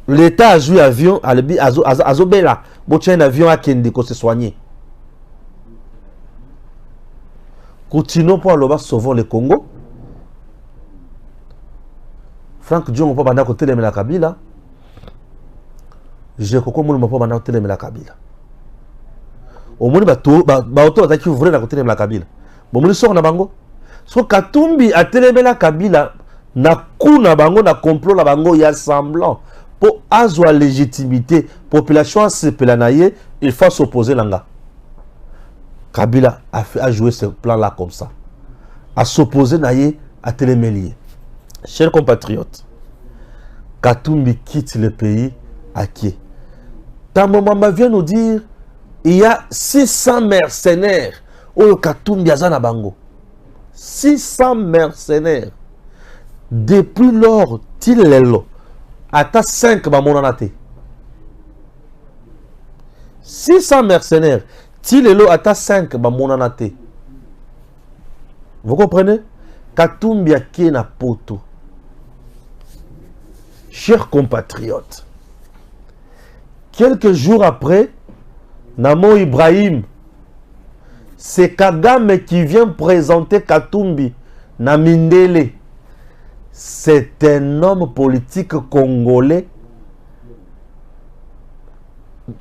C: L'État a joué l'avion. Azobela. Botien avion a kende ko se soigner. Continuons pour le bas sauvons le Congo. Frank Diongo pas banda côté de la Kabila. Je koko mouluma pas banda côté de la Kabila. Au moins ba auto ataki ouvrir na côté de la Kabila. Bon mouli sort na bango. So Katumbi a télébé la Kabila na kuna bango na complot la bango ya semblant pour azwa légitimité population sepela naye, il faut s'opposer langa. Kabila a joué ce plan là comme ça. A s'opposer naye à télémélier. Chers compatriotes, Katumbi quitte le pays à qui? Ta maman vient nous dire il y a 600 mercenaires au Katumbi Azana Bango. 600 mercenaires. Depuis lors, Tilelo, ata 5 bamonanate. 600 mercenaires. Tilelo ata 5 bamonanate. Vous comprenez? Katumbi a qui na poto. Chers compatriotes, quelques jours après, Namo Ibrahim, c'est Kagame qui vient présenter Katumbi na Mindele. C'est un homme politique congolais.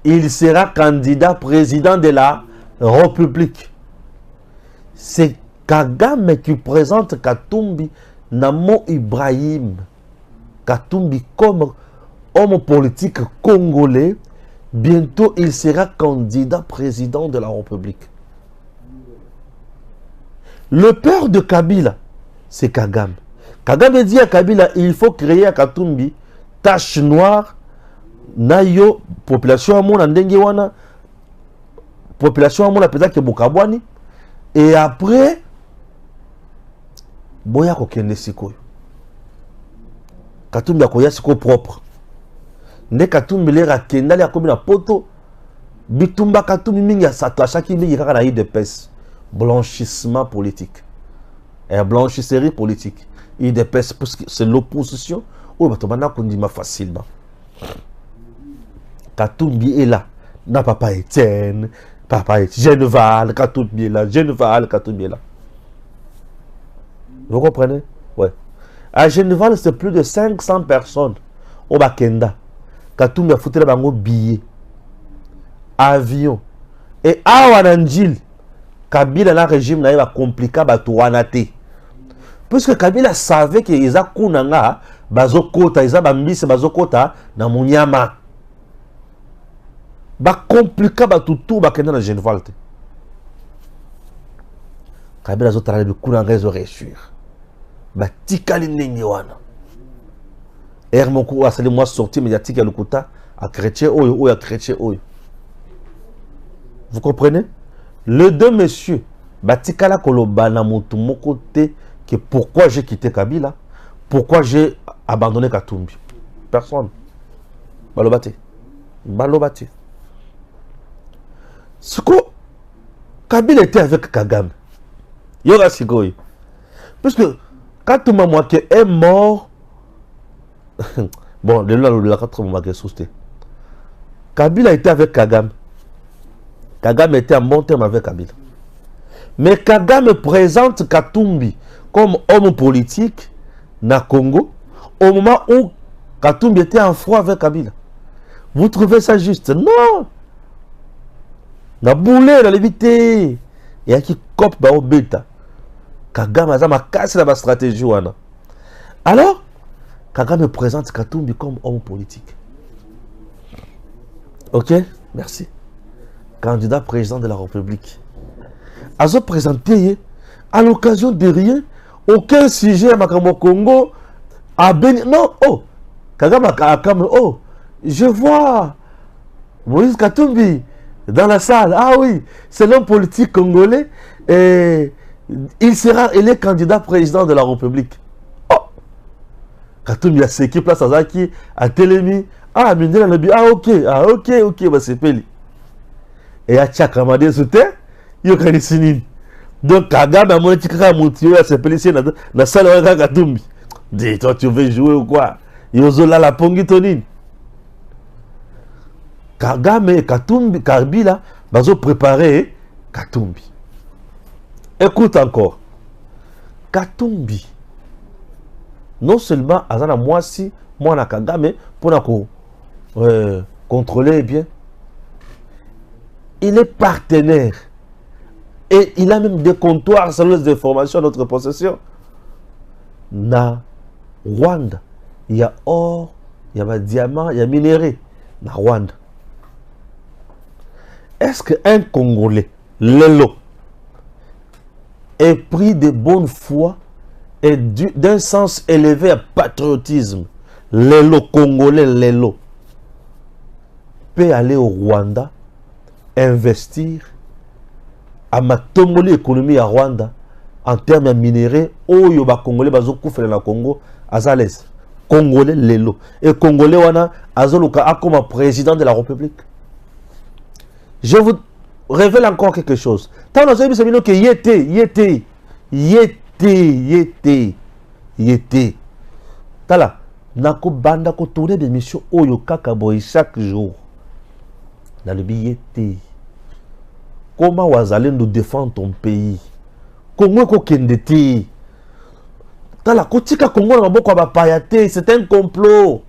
C: Il sera candidat président de la République. C'est Kagame qui présente Katumbi Namo Ibrahim. Katumbi comme homme politique congolais. Bientôt, il sera candidat président de la République. Le père de Kabila, c'est Kagame. Kagame dit à Kabila, il faut créer à Katumbi tache noire, nayo, population amona ndenge wana, population amona peut-être que Bokabwani, et après, boya kokende sikoyo. Katumbi akoya siko propre. Ne Katumbi lera kenda le akomi na poto, bitumba Katumbi mingi ya sato, chaki mingi kaka na IDPS. Blanchissement politique. Et blanchisserie politique. IDPS, c'est l'opposition. Oh, mais tu m'as facilement. Katumbi est là. Na papa Etienne, papa Etienne, Geneval, Katumbi est là, Geneval, Katumbi est là. Vous comprenez? Ouais. À Geneval, c'est plus de 500 personnes. Au Bakenda. Katumbi a foutu là bango billet. Avion. Et à Wananjil, Kabila na régime na va compliquer batouanate. Puisque Kabila savait que ils a kunanga bazokota, ils a bambise bazokota na munyama. Ba compliquer batoutou bakenda na Geneval. Kabila zotala bi kunanga zo réussir. Ba tikali ndenge wana. Moko asali moi sorti médiatique ya lukuta a chrétien oyo a chrétien oyo. Vous comprenez? Les deux messieurs, Batikala Koloba na mutu moko te que pourquoi j'ai quitté Kabila, pourquoi j'ai abandonné Katumbi. Personne. Balobate. Balobate. Ce que Kabila était avec Kagame. Yoga Sigoy. Parce que Katuma Mwake est mort. Bon, de là, la 4 mois que sousté. Kabila était avec Kagame. Kagame était en bon terme avec Kabila. Mais Kagame présente Katumbi comme homme politique na Congo au moment où Katumbi était en froid avec Kabila. Vous trouvez ça juste? Non. Na boulé, na lévité. Et qui cop ba bêta. Kagame a ma casse la stratégie wana. Alors, Kagame présente Katumbi comme homme politique. Ok? Merci. Candidat président de la République. Azo présenté à l'occasion de rien, aucun sujet à Makambo Congo a béni. Non, oh, Kagame oh, je vois Moïse Katumbi dans la salle. Ah oui, c'est l'homme politique congolais et il sera élu candidat président de la République. Oh, Katumbi a ses équipes là, Sazaki, à Télémi. Ah, Mindela Nabi, ah ok, bah c'est Peli. Et à Tchakamade soutien, il y a des signes. Donc, Kagame a mon petit motivé à se péliciter dans la salle de Katumbi. Dis, toi, tu veux jouer ou quoi? Yozola la pongitonine. Kagame et Katumbi, Kabila, ils préparé Katumbi. Écoute encore. Katumbi. Non seulement, Azana moi si, moi na Kagame, pour contrôler bien. Il est partenaire. Et il a même des comptoirs selon les informations de notre possession. Na Rwanda, il y a or, il y a diamant, il y a minerai. Na Rwanda. Est-ce qu'un Congolais, Lelo, est pris de bonne foi et d'un sens élevé à patriotisme, Lelo, Congolais, Lelo, peut aller au Rwanda, investir à ma tomboli économie à Rwanda en termes de minerais, oyo ba Congolais bazo koufela na Congo azales Congolais lelo et Congolais wana azoluka comme président de la République. Je vous révèle encore quelque chose. Tant nous avons dit que yété. Tala nako banda ko tourner des missions oyo kaka boy chaque jour. Dans le billet. Comment vous allez nous défendre ton pays? Comment vous allez Tala kotika Congo na boko ba payate, c'est un complot.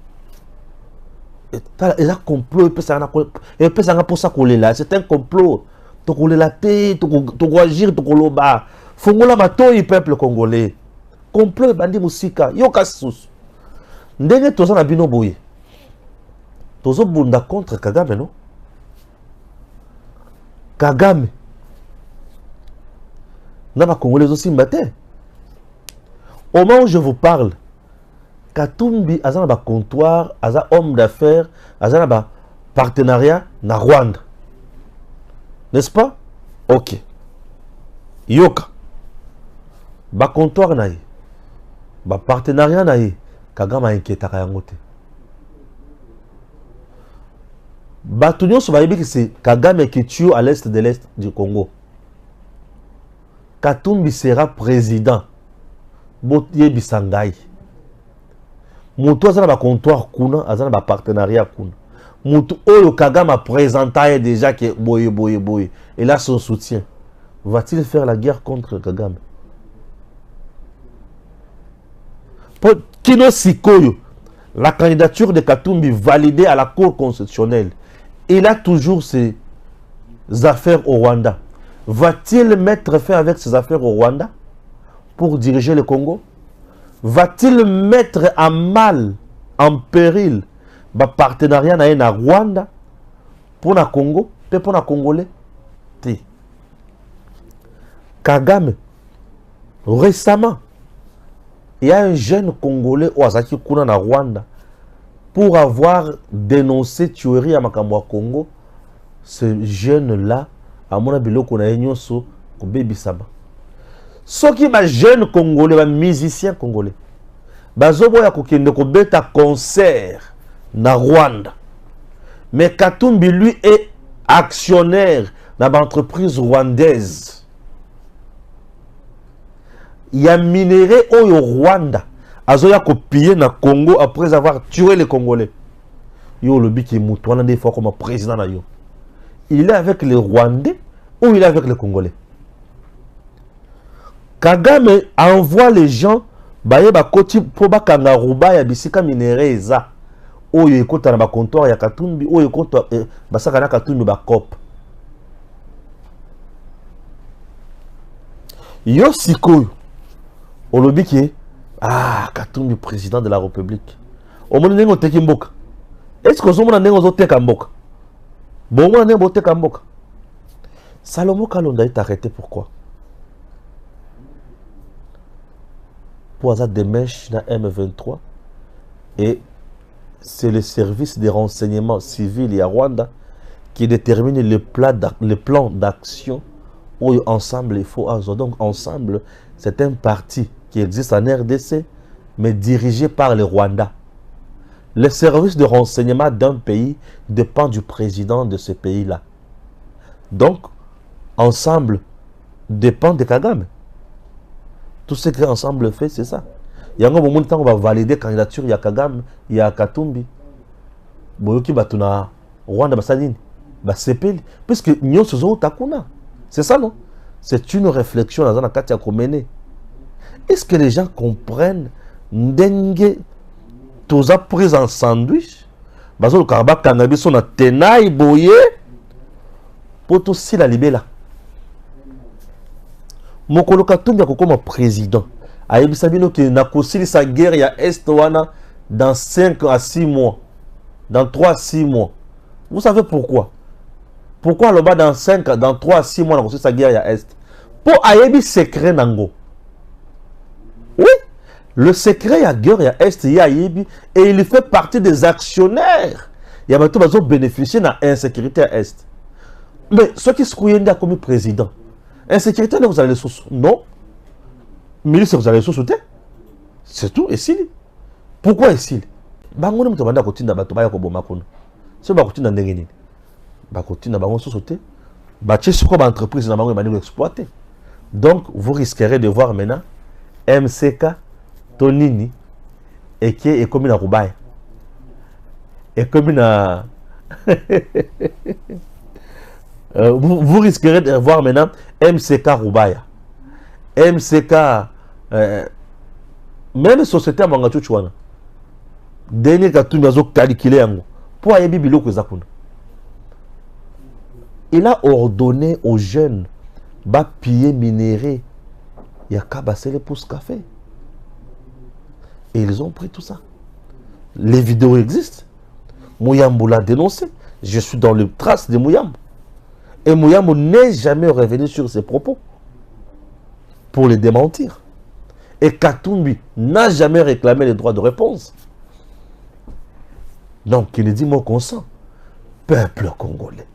C: Tala il a complot et peut ça pour ça kolela, c'est un complot. To kolela te, to agir to koloba. Fongola matoi peuple congolais. Complot bandi musika, yo kasus. Ndenge toza na bino boye. Tozo bunda contre Kagame non? Kagame n'a pas Congolais aussi mbaté. Au moment où je vous parle, Katumbi a un comptoir, a un homme d'affaires, a un partenariat na Rwanda. N'est-ce pas? Ok. Yoka. Ba comptoir na ye. Ba partenariat na ye. Kagame inquiéta kayangote. Batunion se va dire que c'est Kagame qui tue à l'est de l'est du Congo. Katumbi sera président. Botie Bisangai. Moutou azana ba comptoir kuna, azana ba partenariat kuna. Moutou Oyo Kagame a présenté déjà que boye. Et là son soutien. Va-t-il faire la guerre contre Kagame? Pour Kino Sikoyo, la candidature de Katumbi validée à la Cour constitutionnelle, il a toujours ses affaires au Rwanda. Va-t-il mettre fin avec ses affaires au Rwanda pour diriger le Congo? Va-t-il mettre à mal, en péril, le partenariat na Rwanda pour le Congo, pour le Congolais? Kagame, récemment, il y a un jeune Congolais au Azaki Kuna na Rwanda pour avoir dénoncé tuerie à Makamwa Congo. Ce jeune-là, à mon avis, il y a un baby Saba. Ce qui est un jeune Congolais, un musicien Congolais, il y a un concert na Rwanda. Mais Katumbi, lui, est actionnaire dans l'entreprise rwandaise. Il y a minéré au Rwanda. Azoya copié na Congo après avoir tué les Congolais. Yo le but qui est mouton des fois comme président na yo. Il est avec les Rwandais ou il est avec les Congolais. Kagame envoie les gens baye ba koti po ba kangaruba ya bisika minéré eza. Oyo ekota na ba comptoir ya Katumbi, oyo ekota basaka na Katumbi ba cop. Yo sikoyo au lobby qui est Katumbi président de la République. Au moment où on mboka. Est-ce que vous avez un mboka? Bon, on a un mboka. Salomon Kalonda est arrêté pourquoi? Pour avoir des mèches dans M23. Et c'est le service des renseignements civils à Rwanda qui détermine le plan d'action où ensemble il faut agir. Donc ensemble, c'est un parti qui existe en RDC, mais dirigé par le Rwanda. Le service de renseignement d'un pays dépend du président de ce pays-là. Donc, ensemble dépend de Kagame. Tout ce qu'ensemble fait, c'est ça. Il y a un moment où on va valider la candidature, il y a Kagame, il y a Katumbi. Boyoki Batuna, Rwanda Basadine, Basepeli, puisque nous sommes Takuna. C'est ça, non? C'est une réflexion dans la Katia Komene. Est-ce que les gens comprennent Ndengue tous a pris en sandwich? Bazo le karaba cannabis son a tenaille boye pour tout si la libé là. Mokolo Katumbi a comme président. Ayebi Sabino qui n'a qu'aussi sa guerre ya Est-Wana dans 5 à 6 mois. Dans 3 à 6 mois. Vous savez pourquoi? Pourquoi le bas dans 5, dans 3 à 6 mois, on a sa guerre à Est? Pour Ayebi secret Nango. Oui, le secret, il y a guerre, il y a Est, il y a Ayebi, et il fait partie des actionnaires. Il y a tout besoin de bénéficier de l'insécurité à Est. Mais ceux qui se croient comme président, insécurité, vous allez les sous. Non. Milice, vous allez les sous-souter. C'est tout, et si. Pourquoi est-il? Bango ne demande à côté de la bataille pour Bomakono. C'est pas côté de l'Angénie. Bakotine bango sous-sauté. Bâtir sur quoi l'entreprise n'a pas exploité. Donc, vous risquerez de voir maintenant MCK, Tonini, et qui est comme une Roubaï. Et comme une. Vous risquerez de voir maintenant MCK Roubaï. MCK. Même société à Mangachuchuana. Dernier Katumbi a calculé pour aller bibilo que Zakuna. Il a ordonné aux jeunes de piller minéré. Il y a qu'à basser les pouces café. Et ils ont pris tout ça. Les vidéos existent. Mouyambo l'a dénoncé. Je suis dans les traces de Mouyambo. Et Mouyambo n'est jamais revenu sur ses propos. pour les démentir. Et Katumbi n'a jamais réclamé les droits de réponse. Donc, il dit, moi, consent. Peuple congolais.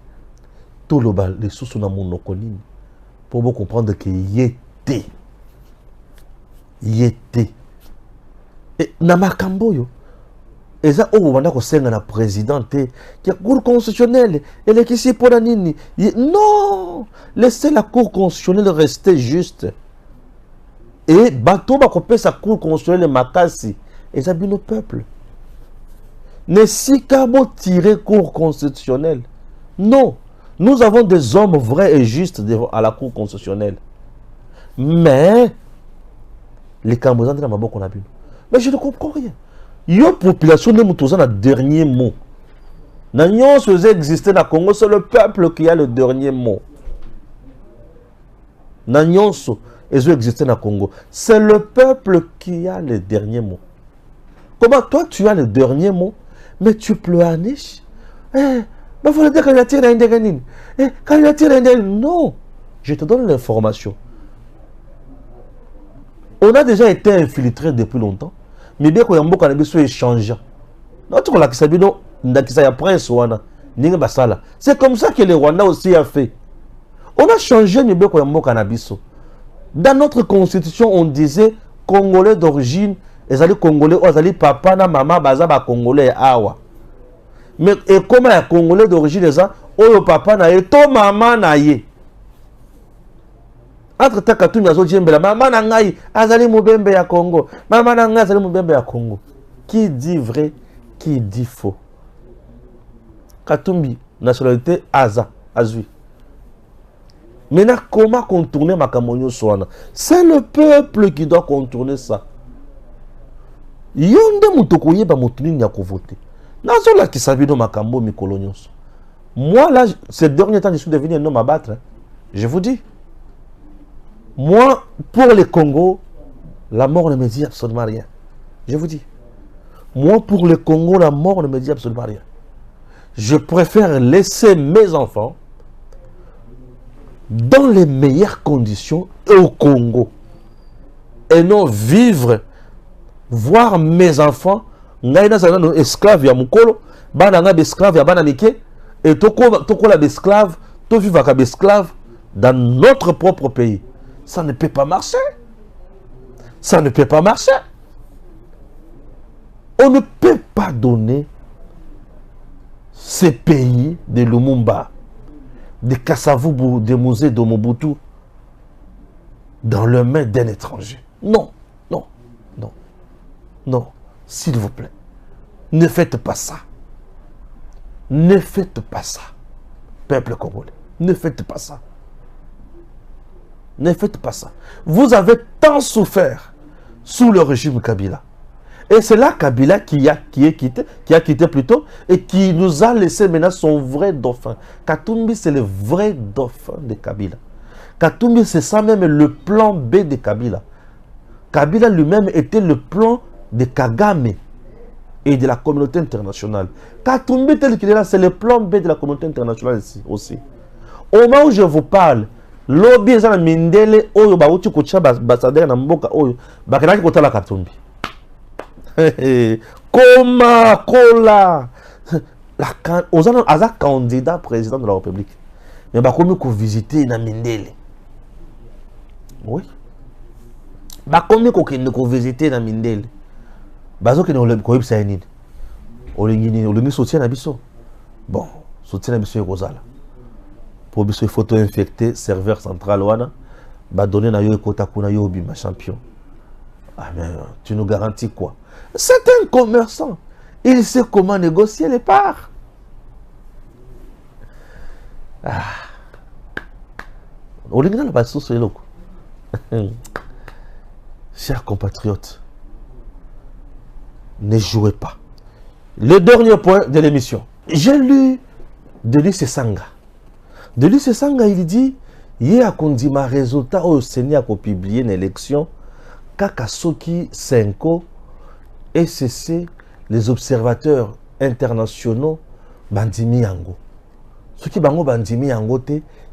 C: Tout le bal, les sous-sous dans mon okonine. Pour vous comprendre que y était. Et Namakamboyo. Et ça, on va dire la présidente qui a cour constitutionnelle. Elle est ici pour la nini. Non! Laissez la cour constitutionnelle rester juste. Et bateau va couper sa cour constitutionnelle makasi. Et ça, bien le peuple. Ne si qu'à tirer cour constitutionnelle. Non. Nous avons des hommes vrais et justes à la cour constitutionnelle. Mais, les Cambodgiens de la Maboko qu'on a vu. Mais je ne comprends rien. La population de Moutouza a le dernier mot. N'ayons existé dans le Congo, c'est le peuple qui a le dernier mot. N'ayons existé dans le Congo, c'est le peuple qui a le dernier mot. Comment toi tu as le dernier mot, mais tu pleures à niche? Il faut dire qu'il y a tiré à Indeganine. Quand il y a tiré à Indeganine, non. Je te donne l'information. On a déjà été infiltré depuis longtemps. Mais bien qu'on a beaucoup échangé. C'est comme ça que le Rwanda aussi a fait. On a changé mais bien qu'on a beaucoup cannabis. Dans notre constitution, on disait Congolais d'origine, les alliés Congolais, les alliés papa, na maman, bazaba Congolais, awa. Mais et comment les Congolais d'origine, les gens, oh papa na ye, to maman na ye. Entre Takatou Nazo Djembela, maman nangai, azali Mubembe ya Congo. Maman nangai, azali Mubembe ya Congo. Qui dit vrai, qui dit faux? Katumbi, nationalité Aza, Azui. Maintenant, comment contourner Makamonyo Soana? C'est le peuple qui doit contourner ça. Yonde Mutokoye ba Motuni Nyako voté. Nazo la qui savido Makambo Mikolonyos. Moi, là, ces derniers temps, je suis devenu un homme à battre. Hein. Je vous dis. Moi, pour les Congo, la mort ne me dit absolument rien. Je vous dis. Moi, pour le Congo, la mort ne me dit absolument rien. Je préfère laisser mes enfants dans les meilleures conditions au Congo. Et non vivre, voir mes enfants, esclaves ya mukolo, bananga esclaves ya bananike, et toko la esclave, to vivre comme esclave dans notre propre pays. Ça ne peut pas marcher. Ça ne peut pas marcher. On ne peut pas donner ces pays de Lumumba, de Kasavubu, de Musée de Mobutu dans les mains d'un étranger. Non, non, non, non. S'il vous plaît, ne faites pas ça. Ne faites pas ça. Peuple congolais, ne faites pas ça. Ne faites pas ça. Vous avez tant souffert sous le régime Kabila. Et c'est là Kabila qui a quitté plutôt, et qui nous a laissé maintenant son vrai dauphin. Katumbi, c'est le vrai dauphin de Kabila. Katumbi, c'est ça même le plan B de Kabila. Kabila lui-même était le plan de Kagame et de la communauté internationale. Katumbi, tel qu'il est là, c'est le plan B de la communauté internationale ici aussi. Au moment où je vous parle, lobby eza na mindele oyo bauti kucha basadere na mboka oyo bakenaki kotala Katumbi. Koma kola la ozana aza candidat président de la République. Mais bakomi ko visiter na mindele. Oui. Bakomi ko kende ko visiter na mindele. Bazo ke no ko yebisa nini. Olingi soutien na biso. Bon, soutien na biso ekozala. Pour biso photo infecté serveur central wana ba donner na yo ekota kuna yo bima champion. Ah mais tu nous garantis quoi? C'est un commerçant. Il sait comment négocier les parts. Ah. Olingana ba so loko. Chers compatriotes, ne jouez pas. Le dernier point de l'émission. J'ai lu Denis Sesanga. Denis Sesanga, il dit, il y a un résultat au Sénat qui a publié une élection, Kakasoki 5 SCC, les observateurs internationaux, Bandimi Yango. Ce qui est Bandimi Yango,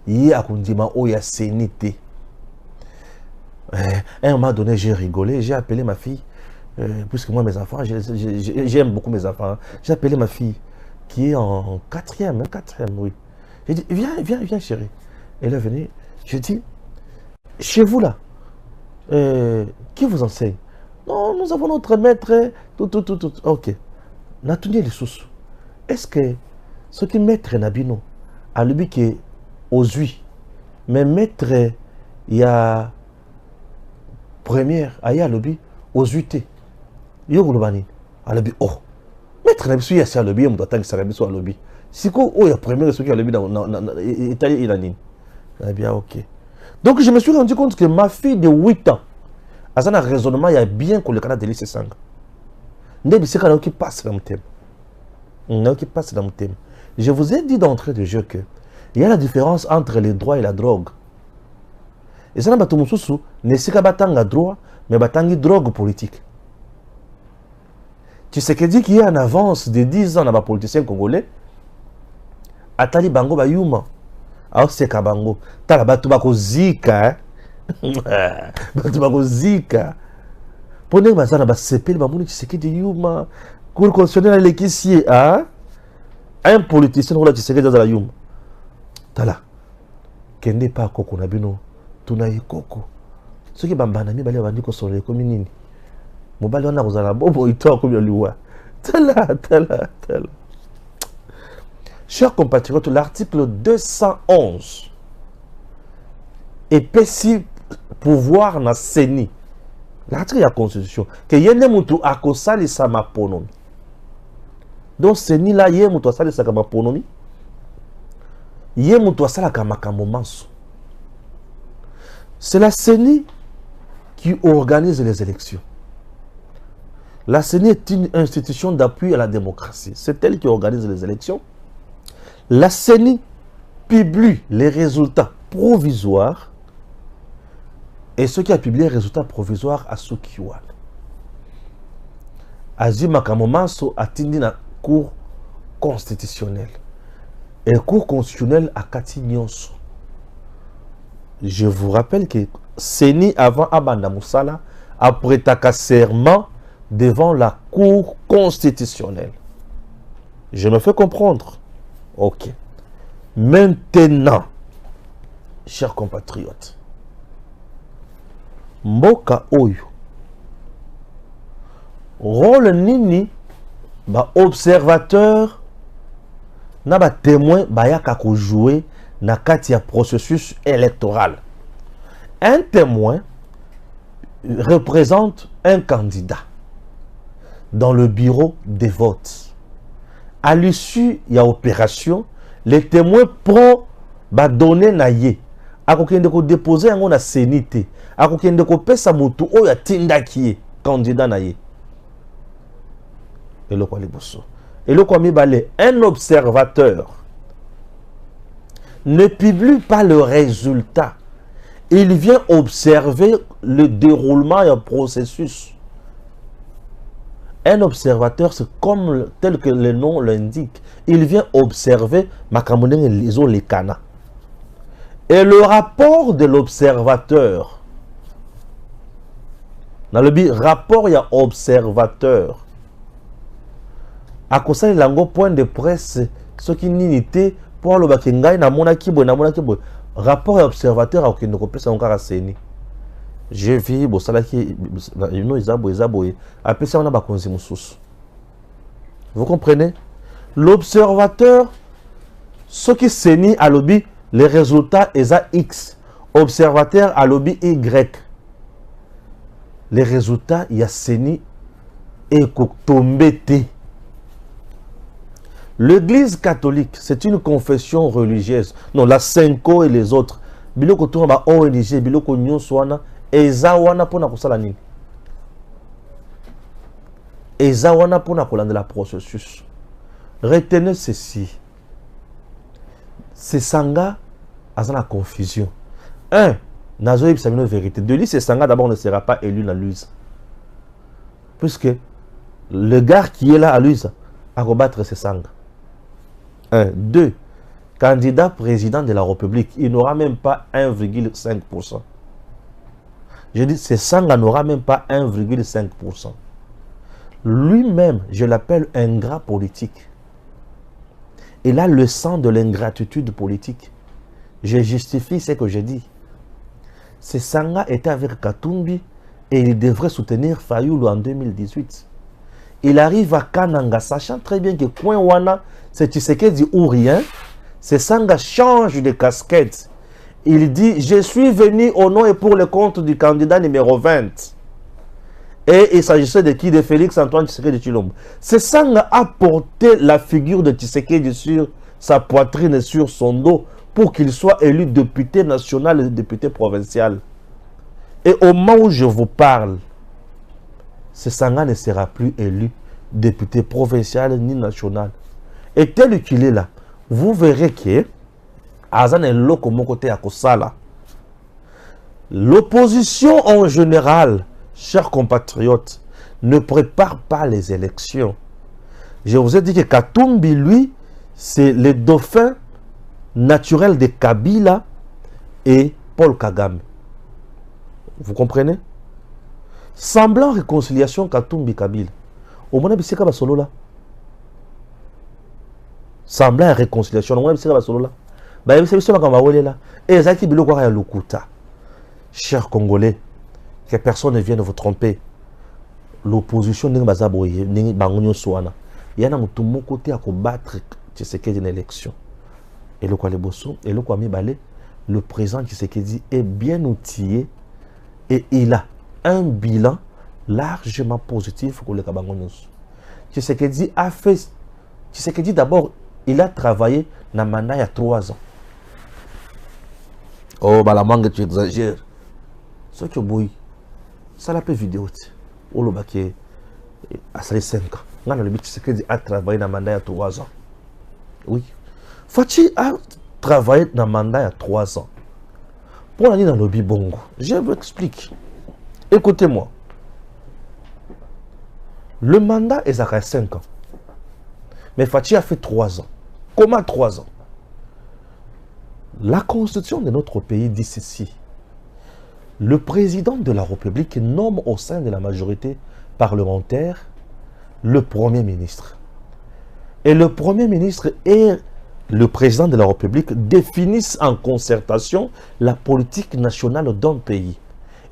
C: il y a un Sénité. un moment donné, j'ai rigolé, j'ai appelé ma fille, puisque moi, mes enfants, j'aime beaucoup mes enfants. Hein. J'ai appelé ma fille, qui est en quatrième, oui. J'ai dit, viens, chérie. Elle est venue, j'ai dit, chez vous là, qui vous enseigne? Non, nous avons notre maître, tout. Ok. Natounia les sous. Est-ce que ce qui maître Nabino, à lui qui est aux huit, mais maître, il y a première, il y a lobby aux huit. Il y a lobby, à lobby, oh. Maître Nabino, il y a lobby, on doit attendre que ça soit lobby. Si quoi, oh, il y a première, ce qui a lobby dans l'Italie, il a dit. Eh bien, ok. Donc, je me suis rendu compte que ma fille de 8 ans, à un raisonnement, il y a bien que le Canada de l'I sang. N'est-ce pas qui passe dans le thème. Je vous ai dit d'entrée de jeu que il y a la différence entre les droits et la drogue. Et ça n'a pas tout le monde n'est pas batanga droit, mais batangi drogue politique. Tu sais que dit qu'il y a en avance de 10 ans dans les politiciens congolais, Atali Bango Bayuma. Alors c'est Kabango. T'as la batubako zika. Batubako zika. Pour nous, ça n'a pas sepel, bah, tu sais que dit Yuma. Cour constitutionnel l'équissier, hein? Un politicien, tu sais que dans la Yuma. T'as là. Qu'elle n'est pas Koko Nabino. Tunaï Koko. Ce qui est banami, balé, bandi, qu'on soit les communes. Mon balé, on a osé la bobo, il tourne comme il lui. T'as là. Chers compatriotes, l'article 211 épaissit pouvoir na CENI. L'article de la Constitution. Que yende mutu akosali sa maponomi. Donc CENI là, yende mutu asali sa maponomi. Yende mutu asala makambo manso. C'est la CENI qui organise les élections. La CENI est une institution d'appui à la démocratie. C'est elle qui organise les élections. La CENI publie les résultats provisoires et ceux qui a publié les résultats provisoires à Sukiwal. Azima Kamomanso a tindi na cour constitutionnelle. Et la cour constitutionnelle a Kati Nyonso. Je vous rappelle que CENI avant Abanda Moussala a prêté serment devant la cour constitutionnelle. Je me fais comprendre. Ok. Maintenant, chers compatriotes, Mboka Oyo, rôle nini, ba observateur, na ba témoin, ba yaka ko jouer na kati ya processus électoral. Un témoin représente un candidat dans le bureau des votes. À l'issue, il y a opération, les témoins prennent ba donner na ye. Akokende ko déposer yango na sénité. Akokende ko pesa mutu oyo atindaki candidat na ye. Et le quoi liboso. Et le quoi mibale, un observateur ne publie pas le résultat. Il vient observer le déroulement et le processus. Un observateur, c'est comme tel que le nom l'indique. Il vient observer les cana. Et le rapport de l'observateur, dans le rapport, il y a observateur. À cause de l'ango point de presse, ce qui n'était pour le bakingai, na mona kibo, rapport et observateur à aucun de ça encore à CENI. J'ai vu Bossalaki, après ça on a bakonzi moussous. Vous comprenez? L'observateur, ce qui CENI à lobby, les résultats ESA X. Observateur à lobby Y. Les résultats, il y a CENI et Koktombete. L'église catholique, c'est une confession religieuse. Non, la Senko et les autres. Biloko tourna ba ONG, biloko nyonswana, ezawana pona kusala nini. Ezawana pona kolanda la processus. Retenez ceci. C'est Sanga à la confusion. Un, Nazo Ibn Samino vérité. De lui, c'est Sanga d'abord ne sera pas élu dans l'UISA. Puisque le gars qui est là à l'UISA à combattre c'est Sanga. 1. 2. Candidat président de la République, il n'aura même pas 1,5%. Je dis, ce Sanga n'aura même pas 1,5%. Lui-même, je l'appelle ingrat politique. Il a le sang de l'ingratitude politique. Je justifie ce que je dis. Ce Sanga était avec Katumbi et il devrait soutenir Fayoulou en 2018. Il arrive à Kananga, sachant très bien que Coin Wana, c'est Tshisekedi ou rien. Ce Sanga change de casquette. Il dit, je suis venu au nom et pour le compte du candidat numéro 20. Et il s'agissait de qui? De Félix Antoine Tshisekedi Tshilombo. Ce Sanga a porté la figure de Tshisekedi sur sa poitrine et sur son dos pour qu'il soit élu député national et député provincial. Et au moment où je vous parle, ce Sanga ne sera plus élu député provincial ni national. Et tel qu'il est là, vous verrez que l'opposition en général, chers compatriotes, ne prépare pas les élections. Je vous ai dit que Katumbi, lui, c'est le dauphin naturel de Kabila et Paul Kagame. Vous comprenez? Semblant réconciliation Katumbi-Kabila. Au moins, c'est comme solo là. Semblant réconciliation, au moins, c'est comme solo là. Chers Congolais, que personne ne vienne vous tromper. L'opposition n'est pas aboyée, n'est pas soana. Il y a un côté à combattre Tshisekedi une élection. Et le quoi les bossons, et le quoi mi balé, le président Tshisekedi est bien outillé et il a un bilan largement positif pour le Kabangonyos. Tshisekedi a fait. Tshisekedi d'abord, il a travaillé dans le mandat il y a 3 ans. Oh, bah la mangue, tu exagères. Ce que bouille, ça l'a fait vidéo. Oh, le baquet, à 5 ans. Là, le but, Tshisekedi a travaillé dans le mandat il y a 3 ans. Oui. Fachi a travaillé dans le mandat il y a 3 ans. Pour aller dans le lobby Bongo, je vous explique. Écoutez-moi. Le mandat est à 5 ans. Mais Fachi a fait 3 ans. Comment 3 ans? La constitution de notre pays dit ceci. Le président de la République nomme au sein de la majorité parlementaire le Premier ministre. Et le Premier ministre et le président de la République définissent en concertation la politique nationale d'un pays.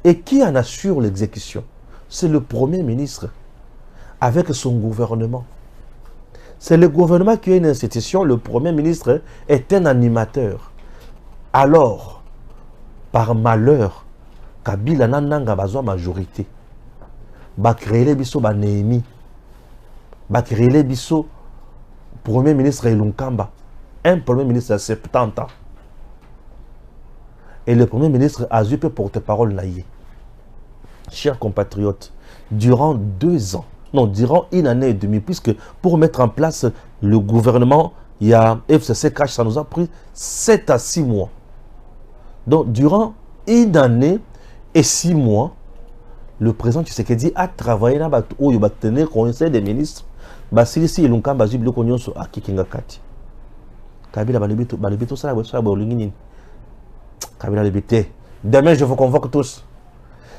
C: Et qui en assure l'exécution? C'est le Premier ministre avec son gouvernement. C'est le gouvernement qui est une institution, le Premier ministre est un animateur. Alors, par malheur, Kabila n'a pas majorité. Ba créer les biso ba Néhémie. Ba créer les biso Premier ministre Elunkamba. Un Premier ministre à 70 ans. Et le Premier ministre a eu porte-parole naïe. Chers compatriotes, durant 2 ans, non, durant 1 année et demie, puisque pour mettre en place le gouvernement, il y a FCC Cash, ça nous a pris 7 à 6 mois. Donc, durant 1 année et 6 mois, le président Tshisekedi a travaillé dans le conseil des ministres. Basilisi Elunkamba Ziblo Konyonso a Kikingakati. Kabila Balibito Sala Bolingini. Kabila Libité. Demain, je vous convoque tous.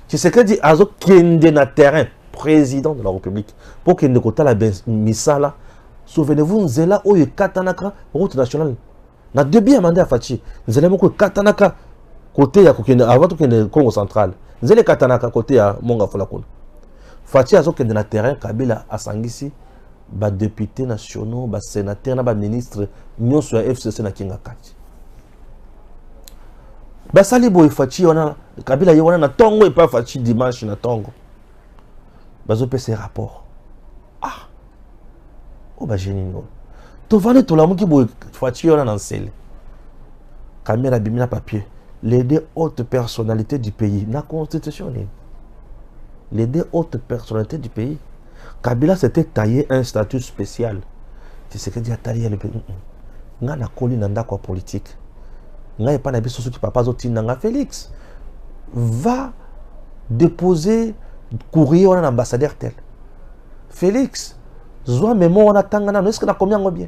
C: Tshisekedi Azo Kende na terrain, président de la République, pour qu'il ne coûte la misala. Souvenez-vous, Nzela Oye Katanaka, route nationale. Na debi amandé à Fachi. Nzela Moko Katanaka, côté à Kokende, avant que le Congo central. Nzela Katanaka, côté à Monga Folakon. Fachi Azo Kende na terrain, Kabila Asangisi, ba députés nationaux, ba sénateurs, ba ministres, nous sur FCC na Kingakati. Basali boy Fachi wana Kabila yona na tongo et pas Fachi dimanche na tongo. Bazo pe ses rapports. Ah. Oh ba génie. To vale to la muki boy Fachi yona na nsele. Caméra bimina papier. Les 2 hautes personnalités du pays na constitution. Les 2 hautes personnalités du pays. Kabila s'était taillé un statut spécial. Tu sais que dit a taillé le pays. Nga na koli na ndako politique. Nga pas na biso qui papa zotina nga Félix va déposer courrier à l'ambassadeur tel. Félix zwa memo wana tangana est-ce que na combien ngo bien.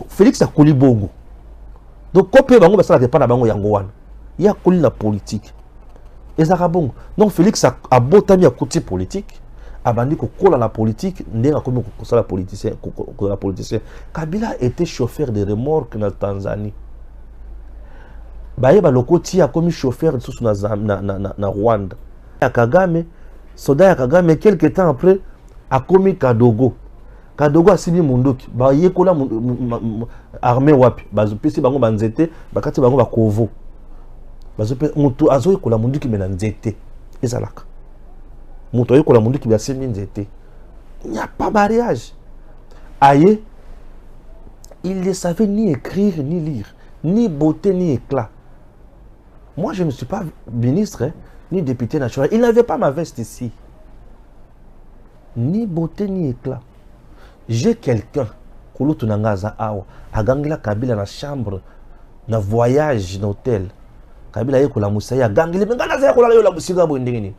C: Félix a koli bongo. Donc copé bango basala ke pas na bango yango wana. Il y a koli la politique. Et ça bon. Donc Félix a botami à côté politique. Abandi ko kola la politique, n'est comme la politicien. Kabila était chauffeur de remorque en Tanzanie. Baye ba lokoti a comme chauffeur na Rwanda. Ya Kagame, soldat ya Kagame quelques temps après a commis Kadogo. Kadogo a signé Mundoki. Baye kola armée wapi. Bazo pesi bango banzete, bakati bango ba Kovo. Bazo pesi mutu azo kola Mundoki mena nzete. Ezalaka. Mutu ayo kola Mundoki ba semi nzete. Il n'y a pas mariage. Aye, il ne savait ni écrire ni lire, ni beauté ni éclat. Moi, je ne suis pas ministre, ni député national. Il n'avait pas ma veste ici. Ni beauté, ni éclat. J'ai quelqu'un, Kouloutou Nangaza Awa, à Gangila Kabila na chambre, na voyage, na hôtel. Kabila yé kola Moussaya, Gangila, mais Gangila kola la Moussiga Bondingini.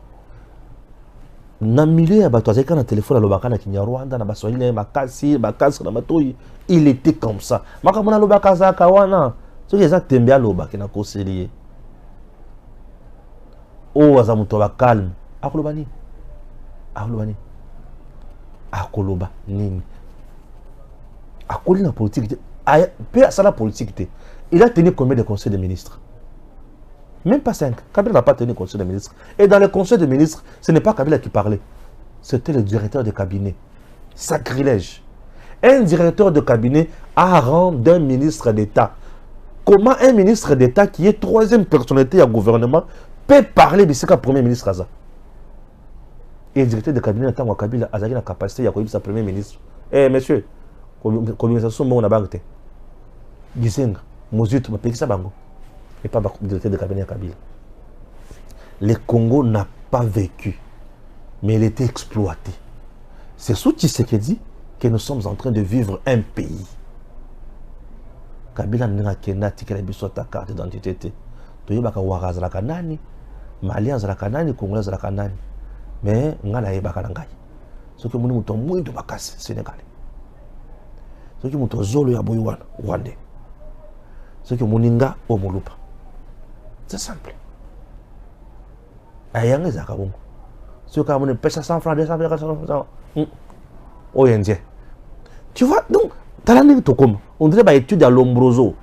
C: Na milieu ya bato azeka na téléphone alobaka na Kinyarwanda na baswahili makasi na matoi. Il était comme ça. Makamona lobaka za kawana. Ce qui est tembe alobaka na koselier. Oh, azamuto ba calme. Akoloba nini? Akoloba nini? Akoli na politique. Peu à ça la politique. Il a tenu combien de conseils de ministres? Même pas 5. Kabila n'a pas tenu conseil de ministres. Et dans le conseil de ministres, ce n'est pas Kabila qui parlait. C'était le directeur de cabinet. Sacrilège. Un directeur de cabinet a rang d'un ministre d'État. Comment un ministre d'État qui est troisième personnalité au gouvernement peut parler de ce qu'a premier ministre Aza? Et le directeur de cabinet n'a pas Kabila a la capacité de sa premier ministre. Eh monsieur, communication on a banque. Gisenga, Mozut, ma pays ça bango. Et pas le directeur de cabinet à Kabila. Le Congo n'a pas vécu, mais il était exploité. C'est sous Tshisekedi que nous sommes en train de vivre un pays. Kabila n'a pas tika biso ta carte d'identité. Toyebaka waka zalaka nani, malien zalaka nani, congolais zalaka nani. Mais ngala yebaka na ngai. Soki muni muto mwindo bakasi Sénégalais. Soki muto zolo ya boyi wana Rwandais. Soki muninga o molupa. C'est simple. Ayanga zaka bongo. Soki amune pesa 100 francs, 200 francs, 400 francs. Oyendie. Tu vois donc talani tokoma. On dirait ba étude à Lombroso.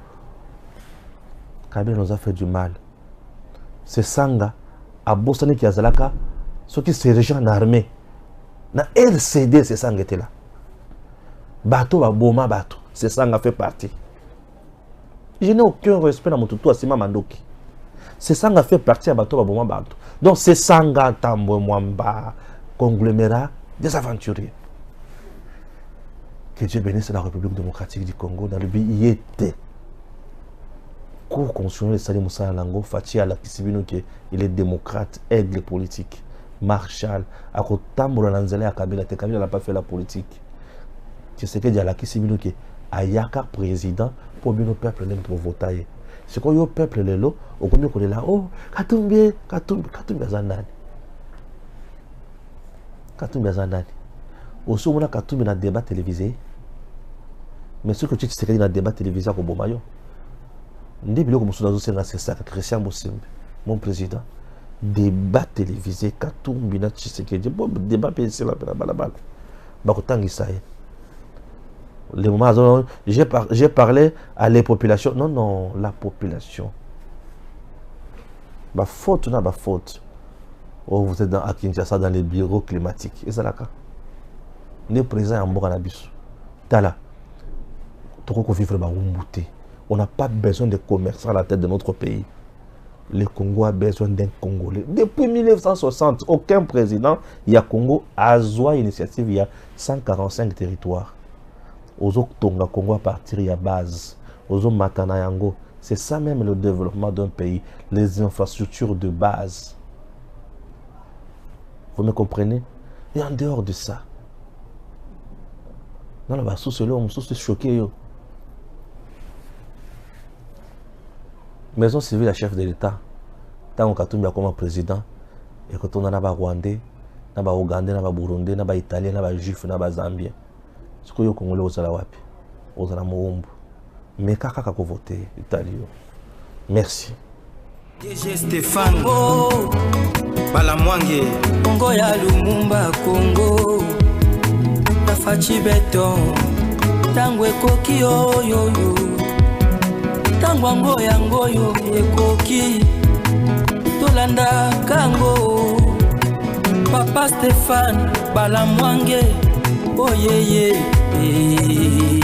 C: Kabila nous a fait du mal. C'est Sanga à Bosani qui a zalaka. Ceux qui se régent en armée. Na RCD, c'est Sanga était là. Bateau va boma bateau. C'est Sanga fait partie. Je n'ai aucun respect dans mon toutou à Sima Mandoki. C'est Sanga fait partie à bateau va boma bateau. Donc c'est Sanga Tambo Mwamba conglomérat des aventuriers. Que Dieu bénisse la République démocratique du Congo. Dans le but, il était. Cour constitutionnel de Salim Moussa Lango, Fatih Alakisibino, qui il est démocrate, aigle politique, marshal, à Kotambo Lanzele à Kabila, Kabila n'a pas fait la politique. Tu sais que Alakisibino qui est Ayaka président pour bien le peuple pour voter. C'est quoi le peuple le lot, au combien qu'on est là, oh, Katumbi Azanani. Katumbi Azanani. Au second, on a Katumbi dans le débat télévisé. Mais ce que tu sais, dans le débat télévisé à Kobomayo. C'est ça, Christian Bossimbe, mon président. Débat télévisé, Katumbi na Tshisekedi. Bon, débat PSC là, balabala. Bakotangi ça. Le moment j'ai parlé à les populations. Non, la population. Bah faute, non, bah faute. Oh, vous êtes à Kinshasa dans les bureaux climatiques. Et ça là, les présidents en Moranabis. Tala. Toko vivre ba umbouté. On n'a pas besoin de commerçants à la tête de notre pays. Le Congo a besoin d'un Congolais. Depuis 1960, aucun président, il y a Congo, a joué initiative, il y a 145 territoires. Ozo Tonga Congo à partir, il y a base. Ozo Matana Yango. C'est ça même le développement d'un pays. Les infrastructures de base. Vous me comprenez? Et en dehors de ça, dans la base, on se choqué. Maison civile à chef de l'État, tant qu'on Katumbi comme président, et quand on a des Rwandais, des Ougandais, des Burundais, des Italiens, des Juifs, des Zambiens, ce que les Congolais aux Alawapi, aux Alamoumbu, mais kaka voter Italien. Merci.
B: DG Stéphane Balamwange Congo ya Lumumba Congo Tafachi beton Tango ekoki yo Tango yango ekoki Tolanda kango Papa Stéphane Balamwange Oh yeah